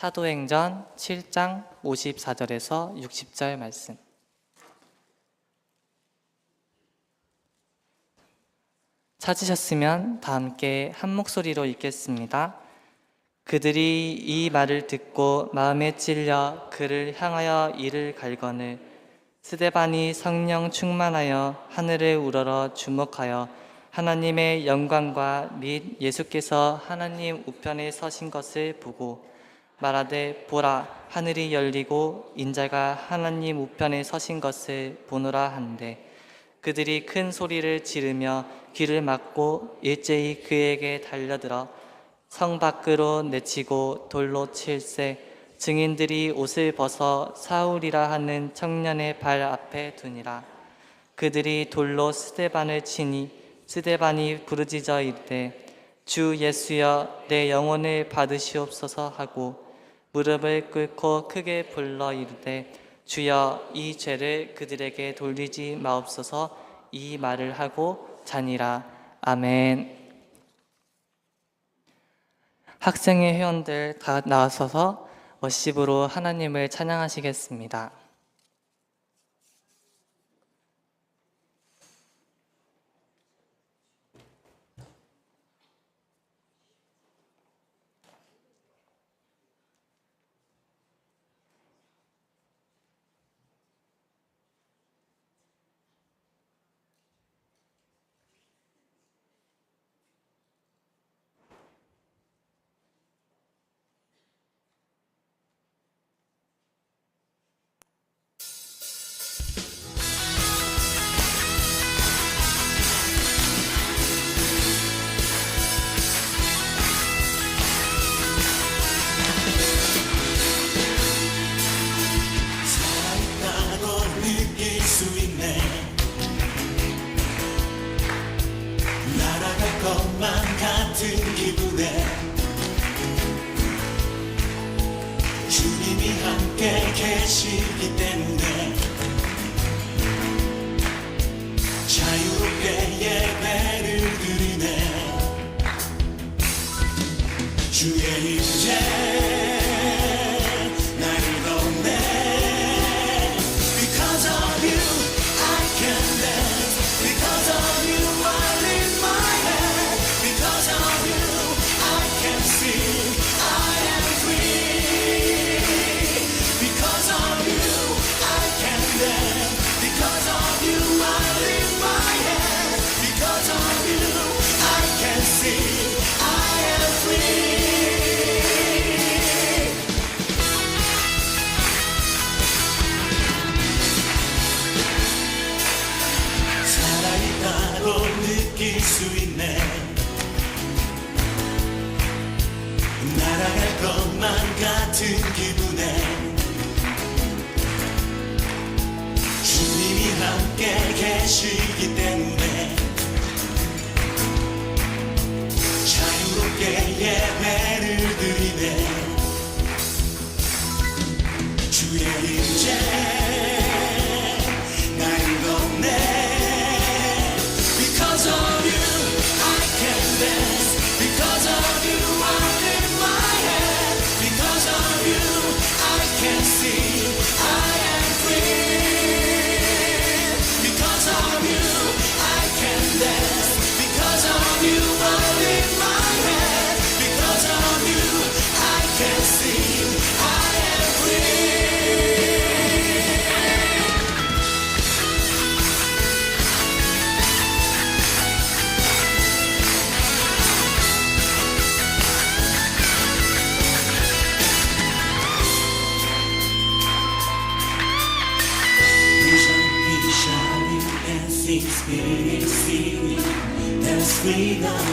사도행전 7장 54절에서 60절 말씀. 찾으셨으면 다 함께 한 목소리로 읽겠습니다. 그들이 이 말을 듣고 마음에 찔려 그를 향하여 이를 갈거늘 스데반이 성령 충만하여 하늘을 우러러 주목하여 하나님의 영광과 및 예수께서 하나님 우편에 서신 것을 보고 말하되 보라 하늘이 열리고 인자가 하나님 우편에 서신 것을 보노라 한데 그들이 큰 소리를 지르며 귀를 막고 일제히 그에게 달려들어 성 밖으로 내치고 돌로 칠세 증인들이 옷을 벗어 사울이라 하는 청년의 발 앞에 두니라. 그들이 돌로 스데반을 치니 스데반이 부르짖어 이르되 주 예수여 내 영혼을 받으시옵소서 하고 무릎을 꿇고 크게 불러 이르되 주여 이 죄를 그들에게 돌리지 마옵소서 이 말을 하고 자니라. 아멘. 학생회 회원들 다 나와서서 워십으로 하나님을 찬양하시겠습니다. 주님이 함께 계시기 때문에 자유롭게 예배를 드리네. 주의 임재 나를 덮네. Because of you I can dance. Because of you I lift my hand. Because of you I can sing. I am free. Because of you I can dance. Because of you I lift my hand. Because of you I can sing. I am free. 살아있다고 느낄 수 있네. 날아갈 것만 같은 기분에 주님이 함께 계시기 때문에 자유롭게 예배를 드리네. 주의 임재 나를 덮네. Because of you I can dance. Because of you I lift my hand. Because of you I can sing. I am free. Because of you I can dance. Because of you I lift my hand. Because of you I can sing. I am free. Spirit singing, that's freedom.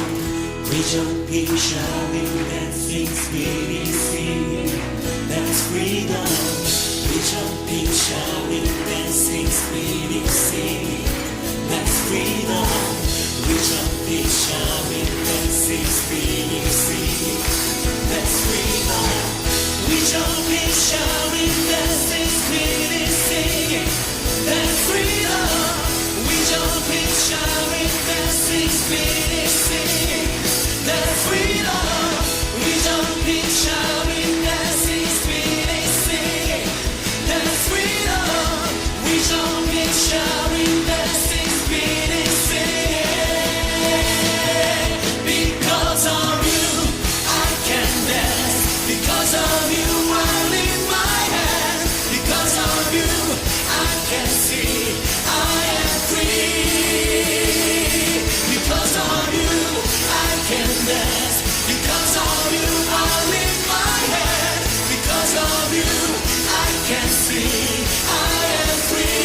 We jump in shouting, dancing, spirit singing, that's freedom. We jump in shouting, dancing, spirit singing, that's freedom. We jump in shouting, dancing, spirit singing, that's freedom. We jump in shouting, dancing, spirit singing, that's freedom. Jump in, shouting, dancing, spinning, singing, that's freedom. We jump in, shouting, dancing, Because of you I lift my hand. Because of you I can see I am free. Because of you I can dance. Because of you I lift my hand. Because of you I can see I am free.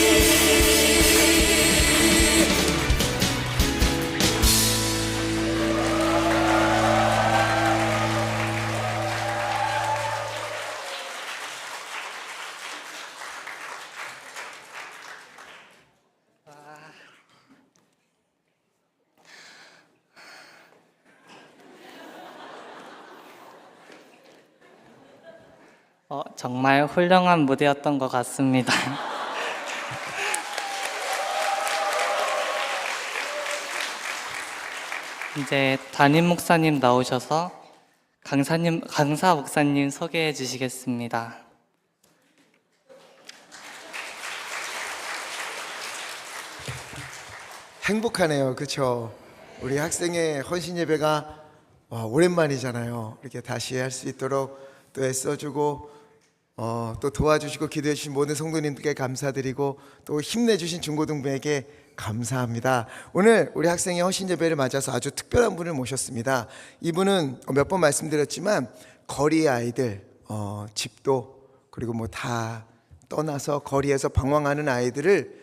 정말 훌륭한 무대였던 것 같습니다. 이제 담임 목사님 나오셔서 강사 목사님 소개해 주시겠습니다. 행복하네요. 그렇죠? 우리 학생의 헌신 예배가 오랜만이잖아요. 이렇게 다시 할 수 있도록 또 애써주고 또 도와주시고 기도해 주신 모든 성도님들께 감사드리고 또 힘내주신 중고등부에게 감사합니다. 오늘 우리 학생의 헌신 예배를 맞아서 아주 특별한 분을 모셨습니다. 이분은 몇 번 말씀드렸지만 거리의 아이들, 집도 그리고 뭐 다 떠나서 거리에서 방황하는 아이들을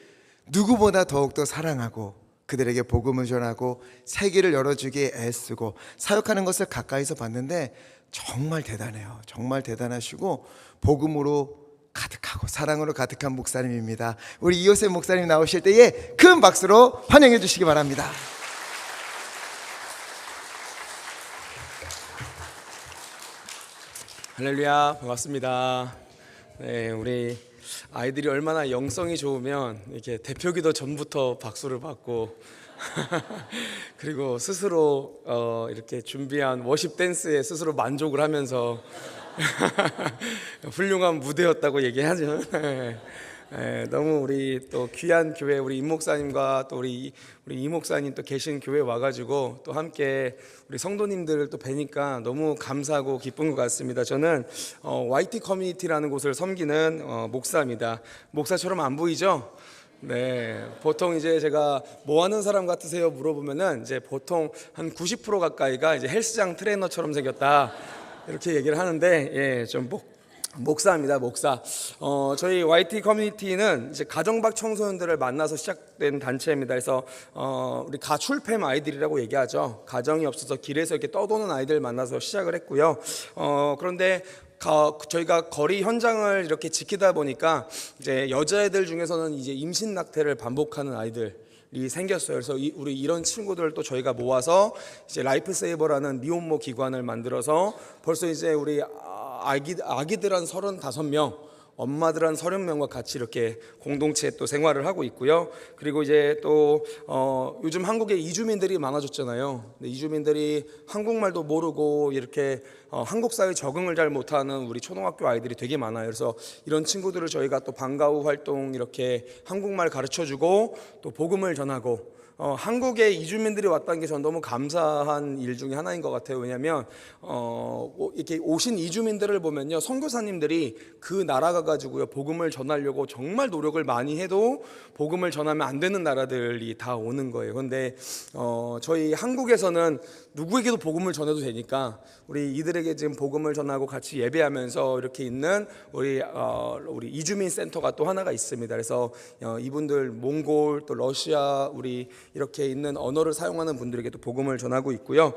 누구보다 더욱더 사랑하고 그들에게 복음을 전하고 세계를 열어주기에 애쓰고 사역하는 것을 가까이서 봤는데 정말 대단해요. 정말 대단하시고 복음으로 가득하고 사랑으로 가득한 목사님입니다. 우리 이호셉 목사님 나오실 때에 큰 박수로 환영해 주시기 바랍니다. 할렐루야, 반갑습니다. 네, 우리 아이들이 얼마나 영성이 좋으면 이렇게 대표기도 전부터 박수를 받고 그리고 스스로 이렇게 준비한 워십 댄스에 스스로 만족을 하면서 훌륭한 무대였다고 얘기하죠. 너무 우리 또 귀한 교회 우리 임 목사님과 또 우리 이 목사님 또 계신 교회 와가지고 또 함께 우리 성도님들을 또 뵈니까 너무 감사하고 기쁜 것 같습니다. 저는 YT 커뮤니티라는 곳을 섬기는 목사입니다. 목사처럼 안 보이죠? 네, 보통 이제 제가 뭐 하는 사람 같으세요 물어보면은 이제 보통 한 90% 가까이가 이제 헬스장 트레이너처럼 생겼다 이렇게 얘기를 하는데 예, 좀 목사입니다, 목사. 저희 YT 커뮤니티는 이제 가정밖 청소년들을 만나서 시작된 단체입니다. 그래서 우리 가출팸 아이들이라고 얘기하죠. 가정이 없어서 길에서 이렇게 떠도는 아이들 만나서 시작을 했고요. 그런데 저희가 거리 현장을 이렇게 지키다 보니까 이제 여자애들 중에서는 이제 임신 낙태를 반복하는 아이들이 생겼어요. 그래서 우리 이런 친구들 또 저희가 모아서 이제 라이프 세이버라는 미혼모 기관을 만들어서 벌써 이제 우리 아기들 한 35명, 엄마들 한 30명과 같이 이렇게 공동체 또 생활을 하고 있고요. 그리고 이제 또 요즘 한국에 이주민들이 많아졌잖아요. 근데 이주민들이 한국말도 모르고 이렇게 한국 사회에 적응을 잘 못하는 우리 초등학교 아이들이 되게 많아요. 그래서 이런 친구들을 저희가 또 방과 후 활동 이렇게 한국말 가르쳐주고 또 복음을 전하고 한국에 이주민들이 왔다는 게 저는 너무 감사한 일 중에 하나인 것 같아요. 왜냐하면 이렇게 오신 이주민들을 보면요, 선교사님들이 그 나라 가가지고요 복음을 전하려고 정말 노력을 많이 해도 복음을 전하면 안 되는 나라들이 다 오는 거예요. 그런데 저희 한국에서는 누구에게도 복음을 전해도 되니까 우리 이들에게 지금 복음을 전하고 같이 예배하면서 이렇게 있는 우리 이주민 센터가 또 하나가 있습니다. 그래서 이분들 몽골 또 러시아 우리 이렇게 있는 언어를 사용하는 분들에게도 복음을 전하고 있고요.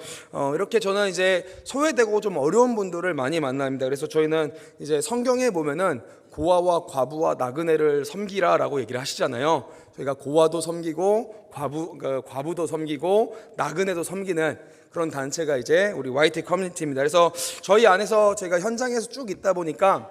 이렇게 저는 이제 소외되고 좀 어려운 분들을 많이 만납니다. 그래서 저희는 이제 성경에 보면은 고아와 과부와 나그네를 섬기라라고 얘기를 하시잖아요. 저희가 고아도 섬기고 과부도 섬기고 나그네도 섬기는 그런 단체가 이제 우리 YT 커뮤니티입니다. 그래서 저희 안에서 제가 현장에서 쭉 있다 보니까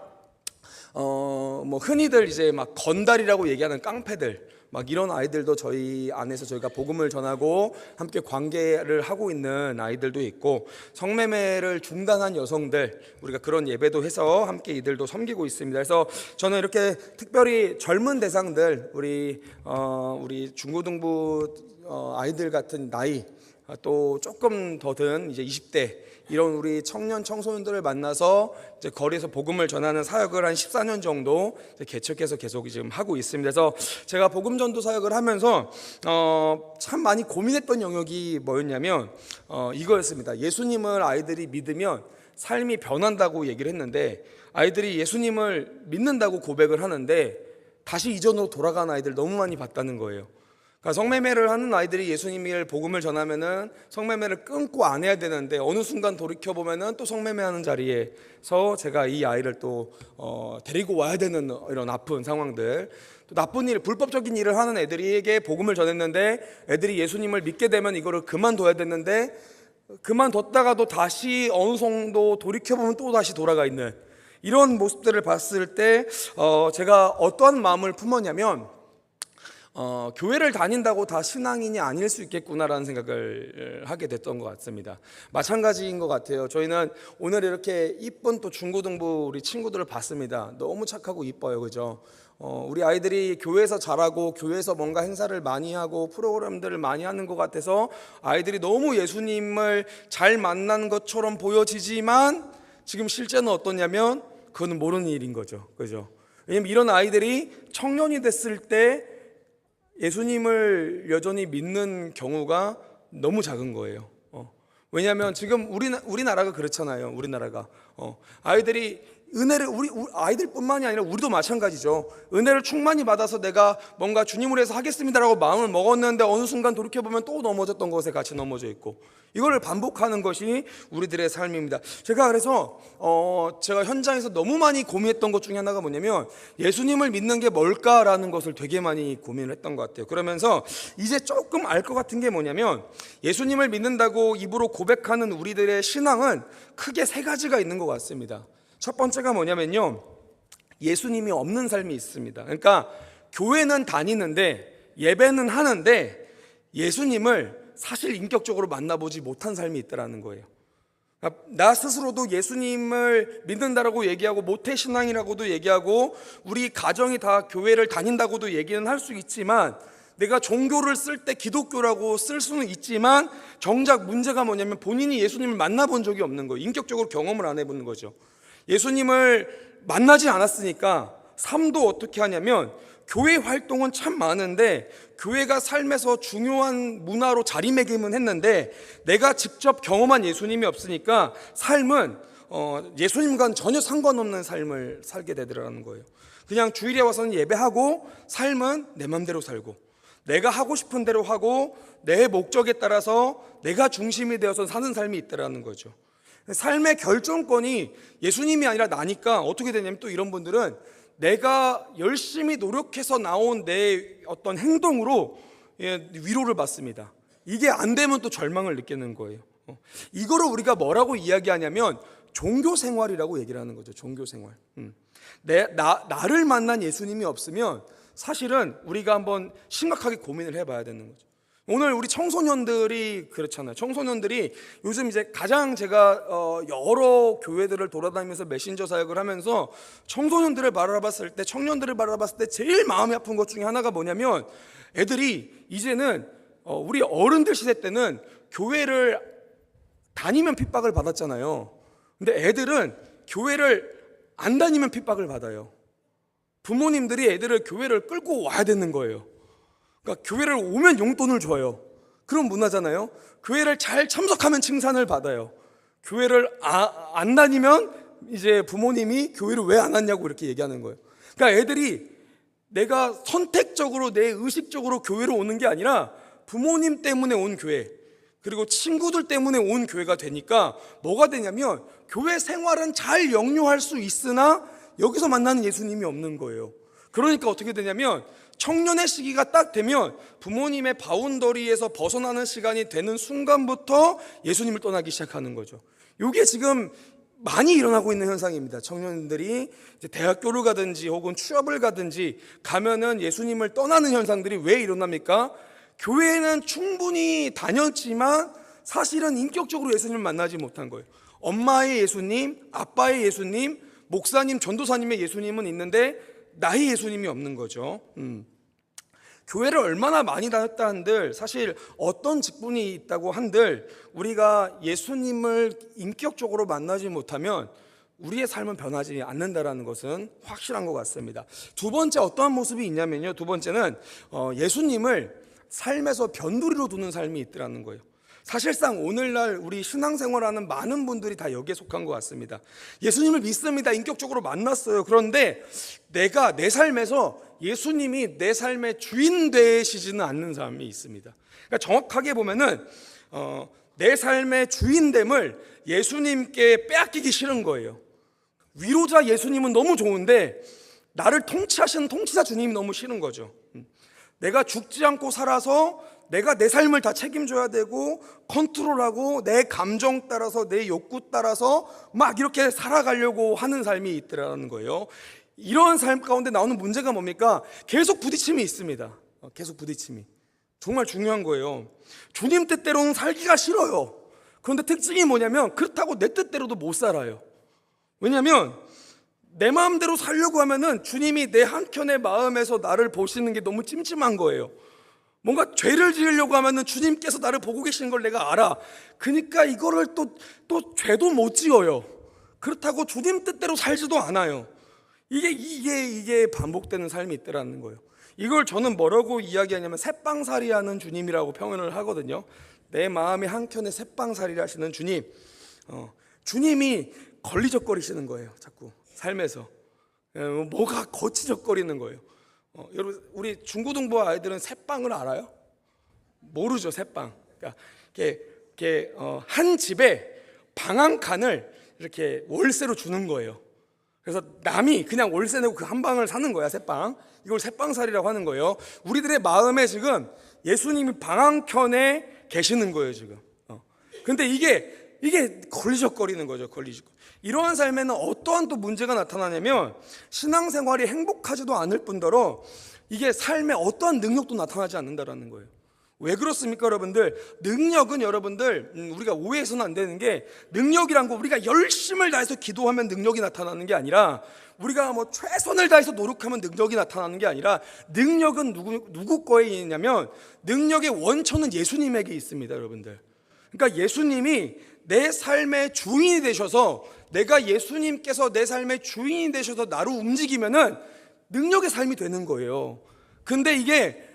뭐 흔히들 이제 막 건달이라고 얘기하는 깡패들 막 이런 아이들도 저희 안에서 저희가 복음을 전하고 함께 관계를 하고 있는 아이들도 있고, 성매매를 중단한 여성들 우리가 그런 예배도 해서 함께 이들도 섬기고 있습니다. 그래서 저는 이렇게 특별히 젊은 대상들 우리 중고등부 아이들 같은 나이 또 조금 더 든 이제 20대 이런 우리 청년 청소년들을 만나서 이제 거리에서 복음을 전하는 사역을 한 14년 정도 개척해서 계속 지금 하고 있습니다. 그래서 제가 복음 전도 사역을 하면서 참 많이 고민했던 영역이 뭐였냐면 이거였습니다. 예수님을 아이들이 믿으면 삶이 변한다고 얘기를 했는데, 아이들이 예수님을 믿는다고 고백을 하는데 다시 이전으로 돌아간 아이들 너무 많이 봤다는 거예요. 그러니까 성매매를 하는 아이들이 예수님을 복음을 전하면은 성매매를 끊고 안 해야 되는데 어느 순간 돌이켜 보면은 또 성매매하는 자리에서 제가 이 아이를 또 데리고 와야 되는 이런 아픈 상황들, 또 나쁜 일, 불법적인 일을 하는 애들에게 복음을 전했는데 애들이 예수님을 믿게 되면 이거를 그만둬야 됐는데 그만뒀다가도 다시 어느 정도 돌이켜 보면 또 다시 돌아가 있는 이런 모습들을 봤을 때 제가 어떠한 마음을 품었냐면 교회를 다닌다고 다 신앙인이 아닐 수 있겠구나라는 생각을 하게 됐던 것 같습니다. 마찬가지인 것 같아요. 저희는 오늘 이렇게 이쁜 또 중고등부 우리 친구들을 봤습니다. 너무 착하고 이뻐요, 그죠? 우리 아이들이 교회에서 자라고 교회에서 뭔가 행사를 많이 하고 프로그램들을 많이 하는 것 같아서 아이들이 너무 예수님을 잘 만난 것처럼 보여지지만 지금 실제는 어떠냐면 그거는 모르는 일인 거죠, 그죠? 왜냐면 이런 아이들이 청년이 됐을 때 예수님을 여전히 믿는 경우가 너무 작은 거예요. 왜냐하면 지금 우리나라가 그렇잖아요. 우리나라가 아이들이 은혜를 우리 아이들뿐만이 아니라 우리도 마찬가지죠. 은혜를 충만히 받아서 내가 뭔가 주님을 위해서 하겠습니다라고 마음을 먹었는데 어느 순간 돌이켜 보면 또 넘어졌던 것에 같이 넘어져 있고, 이거를 반복하는 것이 우리들의 삶입니다. 제가 그래서 제가 현장에서 너무 많이 고민했던 것 중에 하나가 뭐냐면 예수님을 믿는 게 뭘까라는 것을 되게 많이 고민을 했던 것 같아요. 그러면서 이제 조금 알 것 같은 게 뭐냐면 예수님을 믿는다고 입으로 고백하는 우리들의 신앙은 크게 세 가지가 있는 것 같습니다. 첫 번째가 뭐냐면요, 예수님이 없는 삶이 있습니다. 그러니까 교회는 다니는데 예배는 하는데 예수님을 사실 인격적으로 만나보지 못한 삶이 있다라는 거예요. 그러니까 나 스스로도 예수님을 믿는다라고 얘기하고 모태신앙이라고도 얘기하고 우리 가정이 다 교회를 다닌다고도 얘기는 할 수 있지만, 내가 종교를 쓸 때 기독교라고 쓸 수는 있지만 정작 문제가 뭐냐면 본인이 예수님을 만나본 적이 없는 거예요. 인격적으로 경험을 안 해보는 거죠. 예수님을 만나지 않았으니까 삶도 어떻게 하냐면 교회 활동은 참 많은데 교회가 삶에서 중요한 문화로 자리매김은 했는데 내가 직접 경험한 예수님이 없으니까 삶은 예수님과는 전혀 상관없는 삶을 살게 되더라는 거예요. 그냥 주일에 와서는 예배하고 삶은 내 맘대로 살고 내가 하고 싶은 대로 하고 내 목적에 따라서 내가 중심이 되어서 사는 삶이 있다라는 거죠. 삶의 결정권이 예수님이 아니라 나니까 어떻게 되냐면 또 이런 분들은 내가 열심히 노력해서 나온 내 어떤 행동으로 위로를 받습니다. 이게 안 되면 또 절망을 느끼는 거예요. 이거를 우리가 뭐라고 이야기하냐면 종교생활이라고 얘기를 하는 거죠. 종교생활. 나를 만난 예수님이 없으면 사실은 우리가 한번 심각하게 고민을 해봐야 되는 거죠. 오늘 우리 청소년들이 그렇잖아요. 청소년들이 요즘 이제 가장 제가 여러 교회들을 돌아다니면서 메신저 사역을 하면서 청소년들을 바라봤을 때, 청년들을 바라봤을 때 제일 마음이 아픈 것 중에 하나가 뭐냐면 애들이 이제는 우리 어른들 시대 때는 교회를 다니면 핍박을 받았잖아요. 근데 애들은 교회를 안 다니면 핍박을 받아요. 부모님들이 애들을 교회를 끌고 와야 되는 거예요. 그러니까 교회를 오면 용돈을 줘요. 그런 문화잖아요. 교회를 잘 참석하면 칭찬을 받아요. 교회를 안 다니면 이제 부모님이 교회를 왜 안 왔냐고 이렇게 얘기하는 거예요. 그러니까 애들이 내가 선택적으로 내 의식적으로 교회로 오는 게 아니라 부모님 때문에 온 교회, 그리고 친구들 때문에 온 교회가 되니까 뭐가 되냐면 교회 생활은 잘 영유할 수 있으나 여기서 만나는 예수님이 없는 거예요. 그러니까 어떻게 되냐면 청년의 시기가 딱 되면 부모님의 바운더리에서 벗어나는 시간이 되는 순간부터 예수님을 떠나기 시작하는 거죠. 이게 지금 많이 일어나고 있는 현상입니다. 청년들이 이제 대학교를 가든지 혹은 취업을 가든지 가면은 예수님을 떠나는 현상들이 왜 일어납니까? 교회는 충분히 다녔지만 사실은 인격적으로 예수님을 만나지 못한 거예요. 엄마의 예수님, 아빠의 예수님, 목사님, 전도사님의 예수님은 있는데 나의 예수님이 없는 거죠. 교회를 얼마나 많이 다녔다 한들 사실 어떤 직분이 있다고 한들 우리가 예수님을 인격적으로 만나지 못하면 우리의 삶은 변하지 않는다라는 것은 확실한 것 같습니다. 두 번째 어떠한 모습이 있냐면요, 두 번째는 예수님을 삶에서 변두리로 두는 삶이 있더라는 거예요. 사실상 오늘날 우리 신앙생활하는 많은 분들이 다 여기에 속한 것 같습니다. 예수님을 믿습니다. 인격적으로 만났어요. 그런데 내가 내 삶에서 예수님이 내 삶의 주인 되시지는 않는 사람이 있습니다. 그러니까 정확하게 보면은 내 삶의 주인됨을 예수님께 빼앗기기 싫은 거예요. 위로자 예수님은 너무 좋은데 나를 통치하시는 통치자 주님이 너무 싫은 거죠. 내가 죽지 않고 살아서 내가 내 삶을 다 책임져야 되고 컨트롤하고 내 감정 따라서 내 욕구 따라서 막 이렇게 살아가려고 하는 삶이 있더라는 거예요. 이런 삶 가운데 나오는 문제가 뭡니까? 계속 부딪힘이 있습니다. 계속 부딪힘이. 정말 중요한 거예요. 주님 뜻대로는 살기가 싫어요. 그런데 특징이 뭐냐면 그렇다고 내 뜻대로도 못 살아요. 왜냐하면 내 마음대로 살려고 하면은 주님이 내 한켠의 마음에서 나를 보시는 게 너무 찜찜한 거예요. 뭔가 죄를 지으려고 하면은 주님께서 나를 보고 계시는 걸 내가 알아. 그러니까 이거를 또 죄도 못 지어요. 그렇다고 주님 뜻대로 살지도 않아요. 이게 반복되는 삶이 있더라는 거예요. 이걸 저는 뭐라고 이야기하냐면 새빵살이하는 주님이라고 표현을 하거든요. 내 마음의 한켠에 새빵살이를 하시는 주님. 주님이 걸리적거리시는 거예요. 자꾸 삶에서 뭐가 거치적거리는 거예요. 여러분 우리 중고등부 아이들은 새빵을 알아요? 모르죠. 새빵. 그러니까 이렇게 한 집에 방 한 칸을 이렇게 월세로 주는 거예요. 그래서 남이 그냥 월세 내고 그 한 방을 사는 거야. 새빵. 이걸 새빵살이라고 하는 거예요. 우리들의 마음에 지금 예수님이 방 한 켠에 계시는 거예요. 지금. 근데 이게 걸리적거리는 거죠. 걸리적거리. 이러한 삶에는 어떠한 또 문제가 나타나냐면 신앙생활이 행복하지도 않을 뿐더러 이게 삶에 어떠한 능력도 나타나지 않는다라는 거예요. 왜 그렇습니까, 여러분들? 능력은 여러분들 우리가 오해해서는 안 되는 게 능력이란 거 우리가 열심을 다해서 기도하면 능력이 나타나는 게 아니라 우리가 뭐 최선을 다해서 노력하면 능력이 나타나는 게 아니라 능력은 누구 거에 있냐면 능력의 원천은 예수님에게 있습니다, 여러분들. 그러니까 예수님이 내 삶의 주인이 되셔서 내가 예수님께서 내 삶의 주인이 되셔서 나로 움직이면은 능력의 삶이 되는 거예요. 근데 이게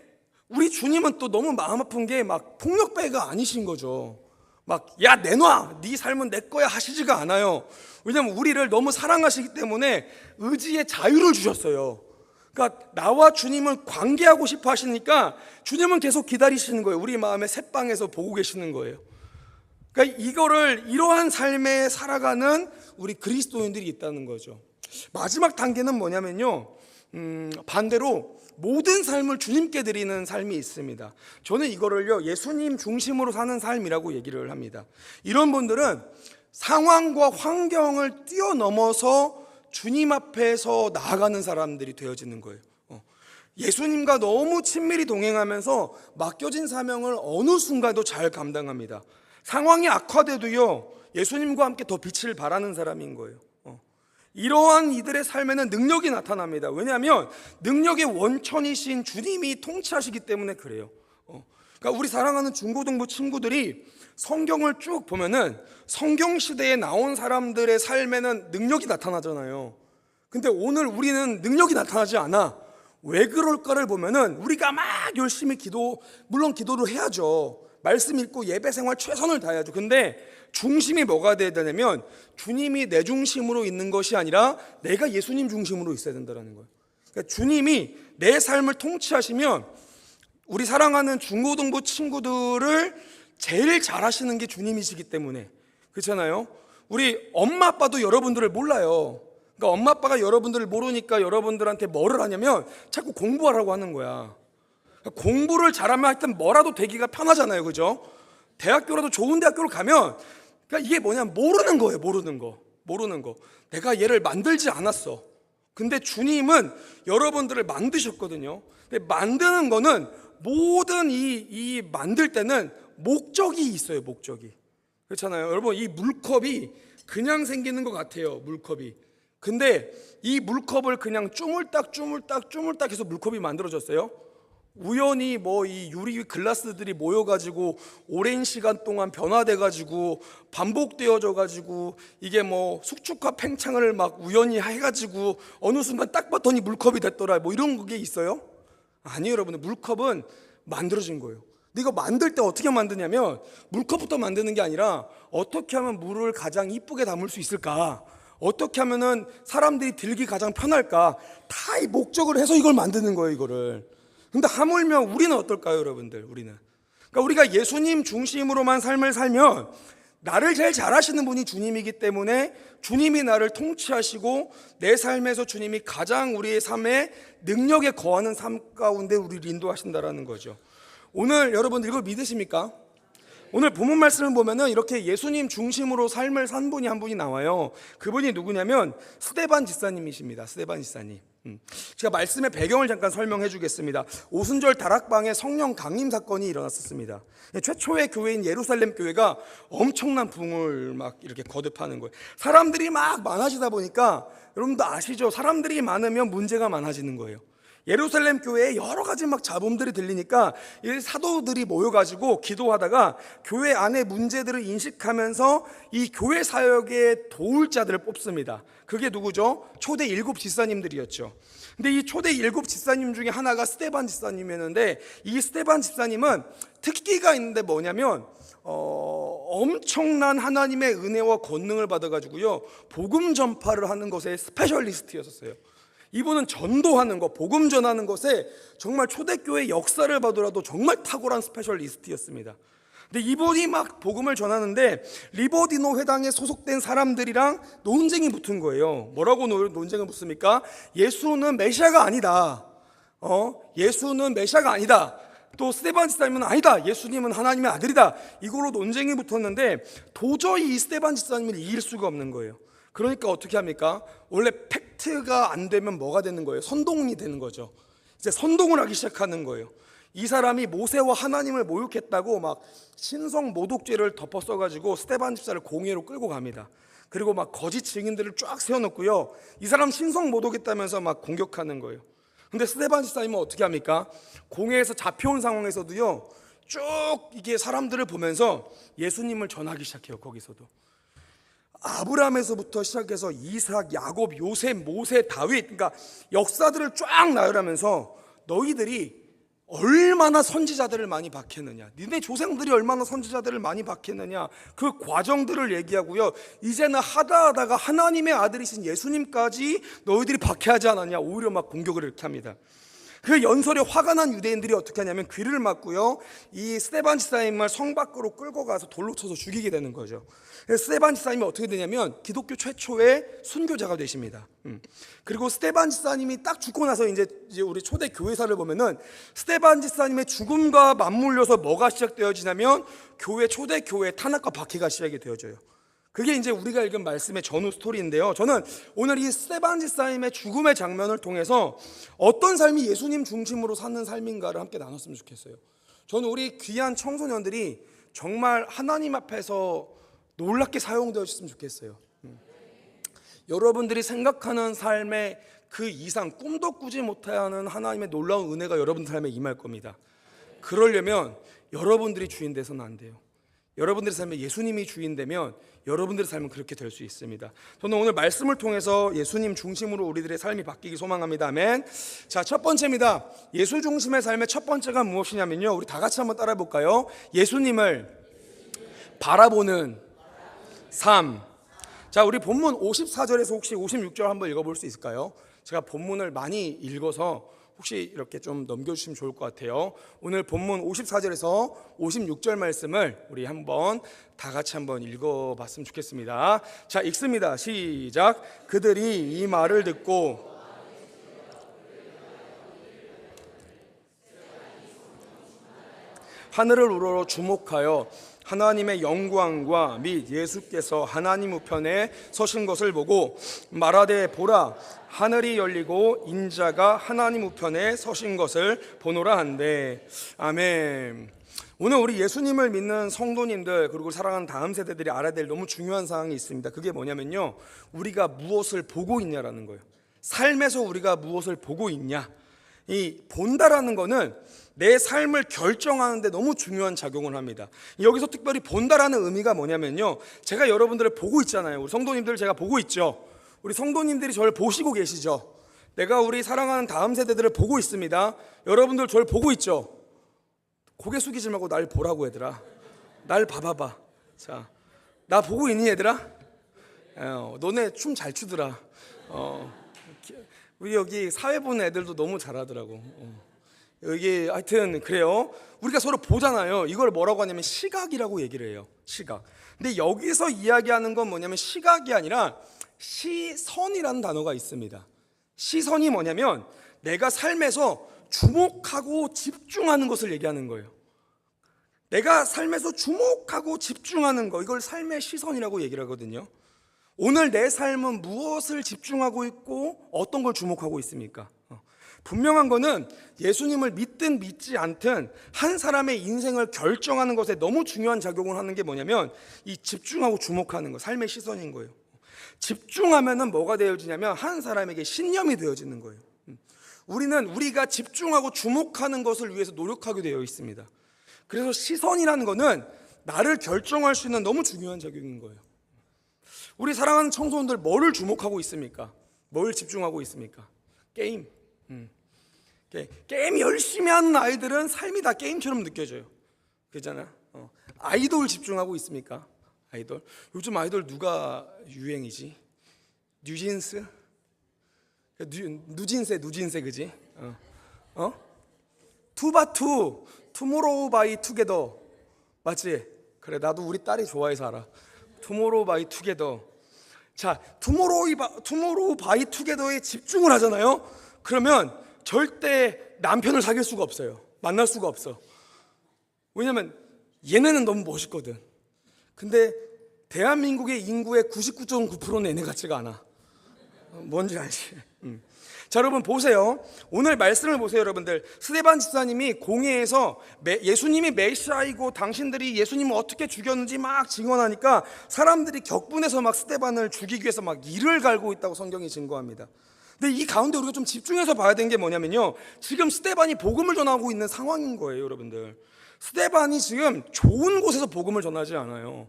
우리 주님은 또 너무 마음 아픈 게 막 폭력배가 아니신 거죠. 막 야 내놔 네 삶은 내 거야 하시지가 않아요. 왜냐하면 우리를 너무 사랑하시기 때문에 의지의 자유를 주셨어요. 그러니까 나와 주님을 관계하고 싶어 하시니까 주님은 계속 기다리시는 거예요. 우리 마음의 새방에서 보고 계시는 거예요. 그러니까 이러한 삶에 살아가는 우리 그리스도인들이 있다는 거죠. 마지막 단계는 뭐냐면요, 반대로 모든 삶을 주님께 드리는 삶이 있습니다. 저는 이거를요 예수님 중심으로 사는 삶이라고 얘기를 합니다. 이런 분들은 상황과 환경을 뛰어넘어서 주님 앞에서 나아가는 사람들이 되어지는 거예요. 예수님과 너무 친밀히 동행하면서 맡겨진 사명을 어느 순간도 잘 감당합니다. 상황이 악화돼도요 예수님과 함께 더 빛을 발하는 사람인 거예요. 이러한 이들의 삶에는 능력이 나타납니다. 왜냐하면 능력의 원천이신 주님이 통치하시기 때문에 그래요. 그러니까 우리 사랑하는 중고등부 친구들이 성경을 쭉 보면은 성경 시대에 나온 사람들의 삶에는 능력이 나타나잖아요. 근데 오늘 우리는 능력이 나타나지 않아. 왜 그럴까를 보면은 우리가 막 열심히 물론 기도를 해야죠. 말씀 읽고 예배 생활 최선을 다해야죠. 근데 중심이 뭐가 돼야 되냐면 주님이 내 중심으로 있는 것이 아니라 내가 예수님 중심으로 있어야 된다는 거예요. 그러니까 주님이 내 삶을 통치하시면 우리 사랑하는 중고등부 친구들을 제일 잘하시는 게 주님이시기 때문에 그렇잖아요. 우리 엄마 아빠도 여러분들을 몰라요. 그러니까 엄마 아빠가 여러분들을 모르니까 여러분들한테 뭐를 하냐면 자꾸 공부하라고 하는 거야. 그러니까 공부를 잘하면 하여튼 뭐라도 되기가 편하잖아요. 그죠? 대학교라도 좋은 대학교를 가면 그러니까 이게 뭐냐면 모르는 거예요. 모르는 거. 내가 얘를 만들지 않았어. 근데 주님은 여러분들을 만드셨거든요. 근데 만드는 거는 모든 이 만들 때는 목적이 있어요. 목적이. 그렇잖아요. 여러분 이 물컵이 그냥 생기는 것 같아요. 물컵이. 근데 이 물컵을 그냥 쪼물딱 해서 물컵이 만들어졌어요. 우연히 뭐 이 유리 글라스들이 모여가지고 오랜 시간 동안 변화돼가지고 반복되어져가지고 이게 뭐 숙축과 팽창을 막 우연히 해가지고 어느 순간 딱 봤더니 물컵이 됐더라, 뭐 이런 게 있어요? 아니에요, 여러분들. 물컵은 만들어진 거예요. 근데 이거 만들 때 어떻게 만드냐면 물컵부터 만드는 게 아니라 어떻게 하면 물을 가장 이쁘게 담을 수 있을까, 어떻게 하면은 사람들이 들기 가장 편할까, 다 이 목적을 해서 이걸 만드는 거예요, 이거를. 근데 하물며 우리는 어떨까요, 여러분들? 우리는, 그러니까 우리가 예수님 중심으로만 삶을 살면 나를 제일 잘하시는 분이 주님이기 때문에 주님이 나를 통치하시고 내 삶에서 주님이 가장 우리의 삶에 능력에 거하는 삶 가운데 우리를 인도하신다라는 거죠. 오늘 여러분들 이걸 믿으십니까? 오늘 본문 말씀을 보면은 이렇게 예수님 중심으로 삶을 산 분이 한 분이 나와요. 그분이 누구냐면 스데반 집사님이십니다. 스데반 집사님. 제가 말씀의 배경을 잠깐 설명해 주겠습니다. 오순절 다락방에 성령 강림 사건이 일어났었습니다. 최초의 교회인 예루살렘 교회가 엄청난 붕을 막 이렇게 거듭하는 거예요. 사람들이 막 많아지다 보니까 여러분도 아시죠? 사람들이 많으면 문제가 많아지는 거예요. 예루살렘 교회에 여러 가지 막 잡음들이 들리니까 이 사도들이 모여가지고 기도하다가 교회 안의 문제들을 인식하면서 이 교회 사역에 도울 자들을 뽑습니다. 그게 누구죠? 초대 7 집사님들이었죠. 근데 이 초대 7 집사님 중에 하나가 스데반 집사님이었는데, 이 스데반 집사님은 특기가 있는데 뭐냐면 엄청난 하나님의 은혜와 권능을 받아가지고요, 복음 전파를 하는 것에 스페셜리스트였었어요. 이분은 전도하는 것, 복음 전하는 것에 정말 초대교회 역사를 봐도라도 정말 탁월한 스페셜리스트였습니다. 근데 이분이 막 복음을 전하는데 리버디노 회당에 소속된 사람들이랑 논쟁이 붙은 거예요. 뭐라고 논쟁을 붙습니까? 예수는 메시아가 아니다. 예수는 메시아가 아니다. 또 스데반 집사님은 아니다. 예수님은 하나님의 아들이다. 이걸로 논쟁이 붙었는데 도저히 이 스데반 집사님을 이길 수가 없는 거예요. 그러니까 어떻게 합니까? 원래 팩트가 안 되면 뭐가 되는 거예요? 선동이 되는 거죠. 이제 선동을 하기 시작하는 거예요. 이 사람이 모세와 하나님을 모욕했다고 막 신성 모독죄를 덮어 써가지고 스데반 집사를 공회로 끌고 갑니다. 그리고 막 거짓 증인들을 쫙 세워놓고요, 이 사람 신성 모독했다면서 막 공격하는 거예요. 근데 스데반 집사님은 어떻게 합니까? 공회에서 잡혀온 상황에서도요, 쭉 이게 사람들을 보면서 예수님을 전하기 시작해요. 거기서도 아브라함에서부터 시작해서 이삭, 야곱, 요셉, 모세, 다윗, 그러니까 역사들을 쫙 나열하면서 너희들이 얼마나 선지자들을 많이 박했느냐, 니네 조상들이 얼마나 선지자들을 많이 박했느냐, 그 과정들을 얘기하고요, 이제는 하다하다가 하나님의 아들이신 예수님까지 너희들이 박해하지 않았냐, 오히려 막 공격을 이렇게 합니다. 그 연설에 화가 난 유대인들이 어떻게 하냐면 귀를 막고요, 이 스데반 집사님을 성 밖으로 끌고 가서 돌로 쳐서 죽이게 되는 거죠. 스데반 집사님이 어떻게 되냐면 기독교 최초의 순교자가 되십니다. 그리고 스데반 집사님이 딱 죽고 나서 이제 우리 초대 교회사를 보면은 스데반 집사님의 죽음과 맞물려서 뭐가 시작되어지냐면 초대 교회 탄압과 박해가 시작이 되어져요. 그게 이제 우리가 읽은 말씀의 전후 스토리인데요, 저는 오늘 이 스데반 집사님의 죽음의 장면을 통해서 어떤 삶이 예수님 중심으로 사는 삶인가를 함께 나눴으면 좋겠어요. 저는 우리 귀한 청소년들이 정말 하나님 앞에서 놀랍게 사용되어졌으면 좋겠어요. 여러분들이 생각하는 삶의 그 이상, 꿈도 꾸지 못하는 하나님의 놀라운 은혜가 여러분들 삶에 임할 겁니다. 그러려면 여러분들이 주인 돼서는 안 돼요. 여러분들의 삶에 예수님이 주인되면 여러분들의 삶은 그렇게 될 수 있습니다. 저는 오늘 말씀을 통해서 예수님 중심으로 우리들의 삶이 바뀌기 소망합니다. 아멘. 자, 첫 번째입니다. 예수 중심의 삶의 첫 번째가 무엇이냐면요, 우리 다 같이 한번 따라해 볼까요? 예수님을 바라보는 삶. 자, 우리 본문 54절에서 혹시 56절 한번 읽어볼 수 있을까요? 제가 본문을 많이 읽어서 혹시 이렇게 좀 넘겨주시면 좋을 것 같아요. 오늘 본문 54절에서 56절 말씀을 우리 한번 다 같이 한번 읽어봤으면 좋겠습니다. 자, 읽습니다. 시작. 그들이 이 말을 듣고 하늘을 우러러 주목하여 하나님의 영광과 및 예수께서 하나님 우편에 서신 것을 보고 말하되 보라, 하늘이 열리고 인자가 하나님 우편에 서신 것을 보노라 한대. 아멘. 오늘 우리 예수님을 믿는 성도님들, 그리고 사랑하는 다음 세대들이 알아야 될 너무 중요한 사항이 있습니다. 그게 뭐냐면요, 우리가 무엇을 보고 있냐라는 거예요. 삶에서 우리가 무엇을 보고 있냐. 이 본다라는 거는 내 삶을 결정하는데 너무 중요한 작용을 합니다. 여기서 특별히 본다라는 의미가 뭐냐면요, 제가 여러분들을 보고 있잖아요. 우리 성도님들을 제가 보고 있죠. 우리 성도님들이 저를 보시고 계시죠. 내가 우리 사랑하는 다음 세대들을 보고 있습니다. 여러분들 저를 보고 있죠. 고개 숙이지 말고 날 보라고, 얘들아. 날 봐봐봐. 자, 나 보고 있니, 얘들아? 너네 춤 잘 추더라. 우리 여기 사회 보는 애들도 너무 잘하더라고. 여기 하여튼 그래요. 우리가 서로 보잖아요. 이걸 뭐라고 하냐면 시각이라고 얘기를 해요. 시각. 근데 여기서 이야기하는 건 뭐냐면 시각이 아니라 시선이라는 단어가 있습니다. 시선이 뭐냐면 내가 삶에서 주목하고 집중하는 것을 얘기하는 거예요. 내가 삶에서 주목하고 집중하는 거, 이걸 삶의 시선이라고 얘기를 하거든요. 오늘 내 삶은 무엇을 집중하고 있고 어떤 걸 주목하고 있습니까? 분명한 거는 예수님을 믿든 믿지 않든 한 사람의 인생을 결정하는 것에 너무 중요한 작용을 하는 게 뭐냐면 이 집중하고 주목하는 거, 삶의 시선인 거예요. 집중하면은 뭐가 되어지냐면 한 사람에게 신념이 되어지는 거예요. 우리는 우리가 집중하고 주목하는 것을 위해서 노력하게 되어 있습니다. 그래서 시선이라는 거는 나를 결정할 수 있는 너무 중요한 작용인 거예요. 우리 사랑하는 청소년들 뭐를 주목하고 있습니까? 뭘 집중하고 있습니까? 게임. 게임 열심히 하는 아이들은 삶이 다 게임처럼 느껴져요. 그렇잖아. 아이돌 집중하고 있습니까? 아이돌. 요즘 아이돌 누가 유행이지? 뉴진스? 누진세 그지? 투바투, 투모로우 바이 투게더. 맞지? 그래, 나도 우리 딸이 좋아해서 알아. 투모로우 바이 투게더. 자, 투모로우 바이 투게더에 집중을 하잖아요. 그러면 절대 남편을 사귈 수가 없어요. 만날 수가 없어. 왜냐면 얘네는 너무 멋있거든. 근데 대한민국의 인구의 99.9%는 얘네 같지가 않아. 뭔지 알지? 자, 여러분 보세요. 오늘 말씀을 보세요, 여러분들. 스데반 집사님이 공회에서 예수님이 메시아이고 당신들이 예수님을 어떻게 죽였는지 막 증언하니까 사람들이 격분해서 막 스데반을 죽이기 위해서 막 이를 갈고 있다고 성경이 증거합니다. 근데 이 가운데 우리가 좀 집중해서 봐야 되는 게 뭐냐면요, 지금 스데반이 복음을 전하고 있는 상황인 거예요, 여러분들. 스데반이 지금 좋은 곳에서 복음을 전하지 않아요.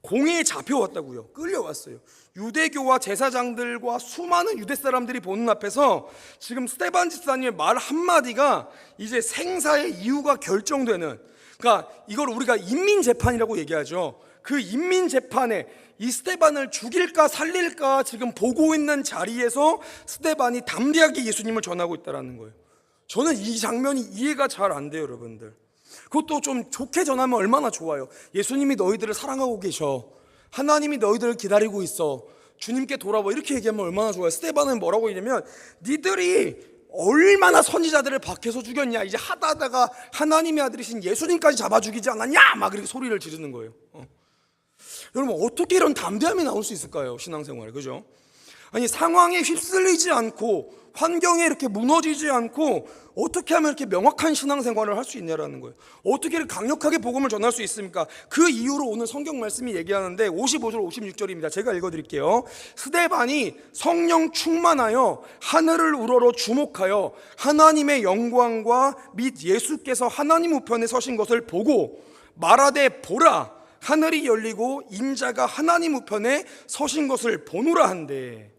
공회에 잡혀왔다고요. 끌려왔어요. 유대교와 제사장들과 수많은 유대 사람들이 보는 앞에서 지금 스데반 집사님의 말 한마디가 이제 생사의 이유가 결정되는, 그러니까 이걸 우리가 인민재판이라고 얘기하죠. 그 인민재판에 이 스데반을 죽일까 살릴까 지금 보고 있는 자리에서 스데반이 담대하게 예수님을 전하고 있다는 거예요. 저는 이 장면이 이해가 잘 안 돼요, 여러분들. 그것도 좀 좋게 전하면 얼마나 좋아요. 예수님이 너희들을 사랑하고 계셔. 하나님이 너희들을 기다리고 있어. 주님께 돌아와. 이렇게 얘기하면 얼마나 좋아요. 스데반은 뭐라고 얘기하면 니들이 얼마나 선지자들을 박해서 죽였냐. 이제 하다가 하나님의 아들이신 예수님까지 잡아 죽이지 않았냐. 막 그렇게 소리를 지르는 거예요. 여러분 어떻게 이런 담대함이 나올 수 있을까요? 신앙생활에. 그죠? 아니 상황에 휩쓸리지 않고 환경에 이렇게 무너지지 않고 어떻게 하면 이렇게 명확한 신앙생활을 할 수 있냐라는 거예요. 어떻게 이렇게 강력하게 복음을 전할 수 있습니까? 그 이유로 오늘 성경 말씀이 얘기하는데 55절 56절입니다. 제가 읽어드릴게요. 스데반이 성령 충만하여 하늘을 우러러 주목하여 하나님의 영광과 및 예수께서 하나님 우편에 서신 것을 보고 말하되 보라 하늘이 열리고 인자가 하나님 우편에 서신 것을 보노라 한대.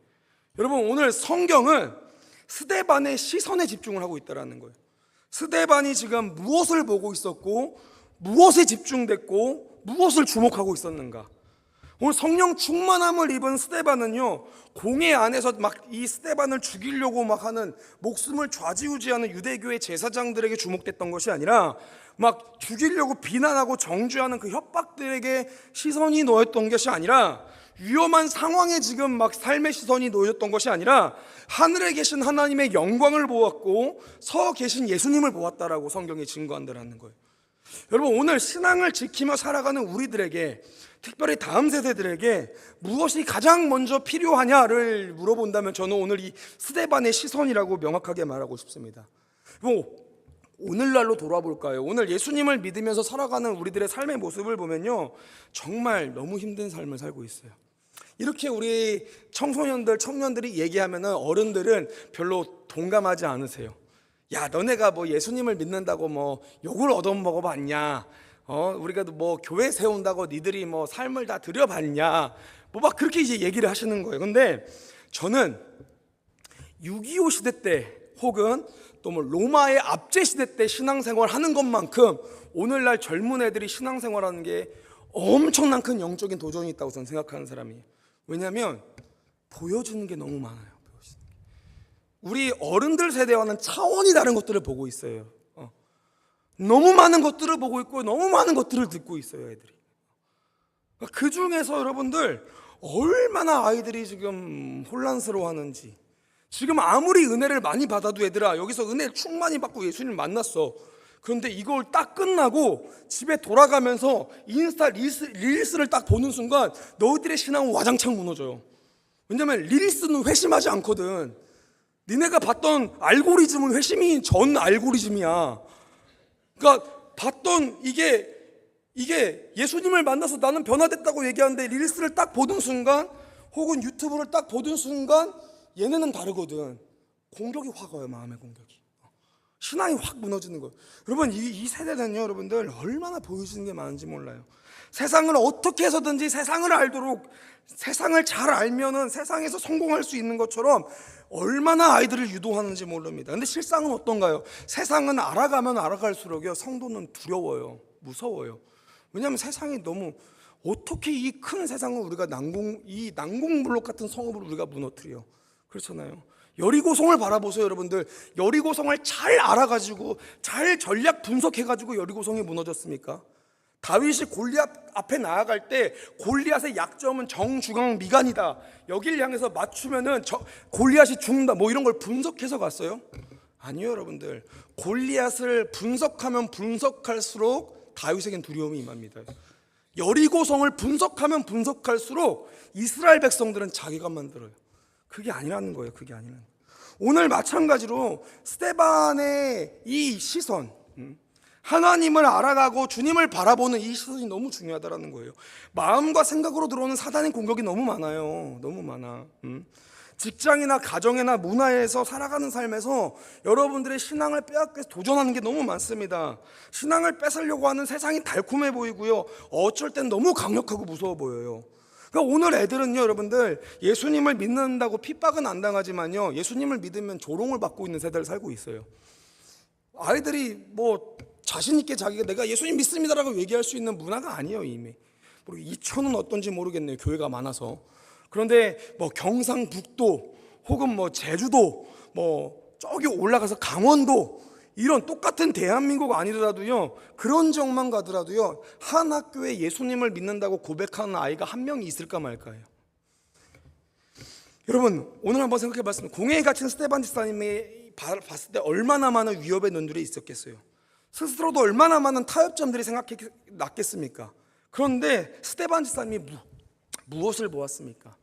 여러분 오늘 성경은 스데반의 시선에 집중을 하고 있다는 거예요. 스데반이 지금 무엇을 보고 있었고 무엇에 집중됐고 무엇을 주목하고 있었는가. 오늘 성령 충만함을 입은 스데반은요, 공회 안에서 막 이 스데반을 죽이려고 막 하는 목숨을 좌지우지하는 유대교의 제사장들에게 주목됐던 것이 아니라 막 죽이려고 비난하고 정죄하는 그 협박들에게 시선이 놓였던 것이 아니라 위험한 상황에 지금 막 삶의 시선이 놓여졌던 것이 아니라 하늘에 계신 하나님의 영광을 보았고 서 계신 예수님을 보았다라고 성경이 증거한다는 거예요. 여러분 오늘 신앙을 지키며 살아가는 우리들에게, 특별히 다음 세대들에게 무엇이 가장 먼저 필요하냐를 물어본다면 저는 오늘 이 스데반의 시선이라고 명확하게 말하고 싶습니다. 오늘날로 돌아볼까요? 오늘 예수님을 믿으면서 살아가는 우리들의 삶의 모습을 보면요, 정말 너무 힘든 삶을 살고 있어요. 이렇게 우리 청소년들, 청년들이 얘기하면은 어른들은 별로 동감하지 않으세요. 야, 너네가 뭐 예수님을 믿는다고 뭐 욕을 얻어먹어봤냐? 우리가 뭐 교회 세운다고 니들이 뭐 삶을 다 들여봤냐? 뭐 막 그렇게 이제 얘기를 하시는 거예요. 근데 저는 6.25 시대 때 혹은 또 뭐 로마의 압제 시대 때 신앙생활 하는 것만큼 오늘날 젊은 애들이 신앙생활하는 게 엄청난 큰 영적인 도전이 있다고 저는 생각하는 사람이에요. 왜냐하면 보여주는 게 너무 많아요. 우리 어른들 세대와는 차원이 다른 것들을 보고 있어요. 너무 많은 것들을 보고 있고 너무 많은 것들을 듣고 있어요, 애들이. 그 중에서 여러분들 얼마나 아이들이 지금 혼란스러워하는지. 지금 아무리 은혜를 많이 받아도 얘들아, 여기서 은혜를 충만히 받고 예수님을 만났어. 그런데 이걸 딱 끝나고 집에 돌아가면서 인스타 릴스를 딱 보는 순간 너희들의 신앙은 와장창 무너져요. 왜냐면 릴스는 회심하지 않거든. 니네가 봤던 알고리즘은 회심이 전 알고리즘이야. 그러니까 봤던 이게 예수님을 만나서 나는 변화됐다고 얘기하는데 릴스를 딱 보는 순간 혹은 유튜브를 딱 보는 순간 얘네는 다르거든. 공격이 확 와요. 마음의 공격이. 신앙이 확 무너지는 거예요. 여러분 이 세대는요, 여러분들 얼마나 보여주는 게 많은지 몰라요. 세상을 어떻게 해서든지 세상을 알도록, 세상을 잘 알면은 세상에서 성공할 수 있는 것처럼 얼마나 아이들을 유도하는지 모릅니다. 근데 실상은 어떤가요? 세상은 알아가면 알아갈수록요, 성도는 두려워요. 무서워요. 왜냐하면 세상이 너무, 어떻게 이 큰 세상을 우리가 이 난공불록 같은 성읍을 우리가 무너뜨려. 그렇잖아요. 여리고성을 바라보세요, 여러분들. 여리고성을 잘 알아가지고 잘 전략 분석해가지고 여리고성이 무너졌습니까? 다윗이 골리앗 앞에 나아갈 때 골리앗의 약점은 정주강 미간이다. 여길 향해서 맞추면은 골리앗이 죽는다. 뭐 이런 걸 분석해서 갔어요? 아니요, 여러분들. 골리앗을 분석하면 분석할수록 다윗에겐 두려움이 임합니다. 여리고성을 분석하면 분석할수록 이스라엘 백성들은 자기가 만들어요. 그게 아니라는 거예요. 그게 아니라는 거예요. 오늘 마찬가지로 스데반의 이 시선, 하나님을 알아가고 주님을 바라보는 이 시선이 너무 중요하다는 거예요. 마음과 생각으로 들어오는 사단의 공격이 너무 많아요. 너무 많아. 직장이나 가정이나 문화에서 살아가는 삶에서 여러분들의 신앙을 빼앗기 위해서 도전하는 게 너무 많습니다. 신앙을 뺏으려고 하는 세상이 달콤해 보이고요, 어쩔 땐 너무 강력하고 무서워 보여요. 그러니까 오늘 애들은요, 여러분들 예수님을 믿는다고 핍박은 안 당하지만요, 예수님을 믿으면 조롱을 받고 있는 세대를 살고 있어요. 아이들이 뭐 자신 있게 자기가 내가 예수님 믿습니다라고 얘기할 수 있는 문화가 아니에요. 이미 이천은 어떤지 모르겠네요, 교회가 많아서. 그런데 뭐 경상북도 혹은 뭐 제주도 뭐 저기 올라가서 강원도, 이런 똑같은 대한민국 아니더라도요, 그런 지역만 가더라도요, 한 학교에 예수님을 믿는다고 고백하는 아이가 한 명이 있을까 말까요. 여러분 오늘 한번 생각해 봤습니다. 공회에 갇힌 스데반 집사님이 봤을 때 얼마나 많은 위협의 눈들이 있었겠어요. 스스로도 얼마나 많은 타협점들이 생각해 났겠습니까. 그런데 스데반 집사님이 무엇을 보았습니까?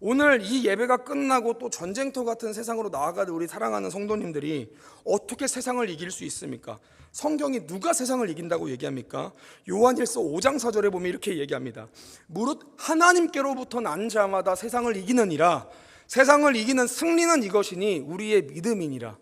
오늘 이 예배가 끝나고 또 전쟁터 같은 세상으로 나아가는 우리 사랑하는 성도님들이 어떻게 세상을 이길 수 있습니까? 성경이 누가 세상을 이긴다고 얘기합니까? 요한일서 5장 4절에 보면 이렇게 얘기합니다. 무릇 하나님께로부터 난 자마다 세상을 이기느니라. 세상을 이기는 승리는 이것이니 우리의 믿음이니라.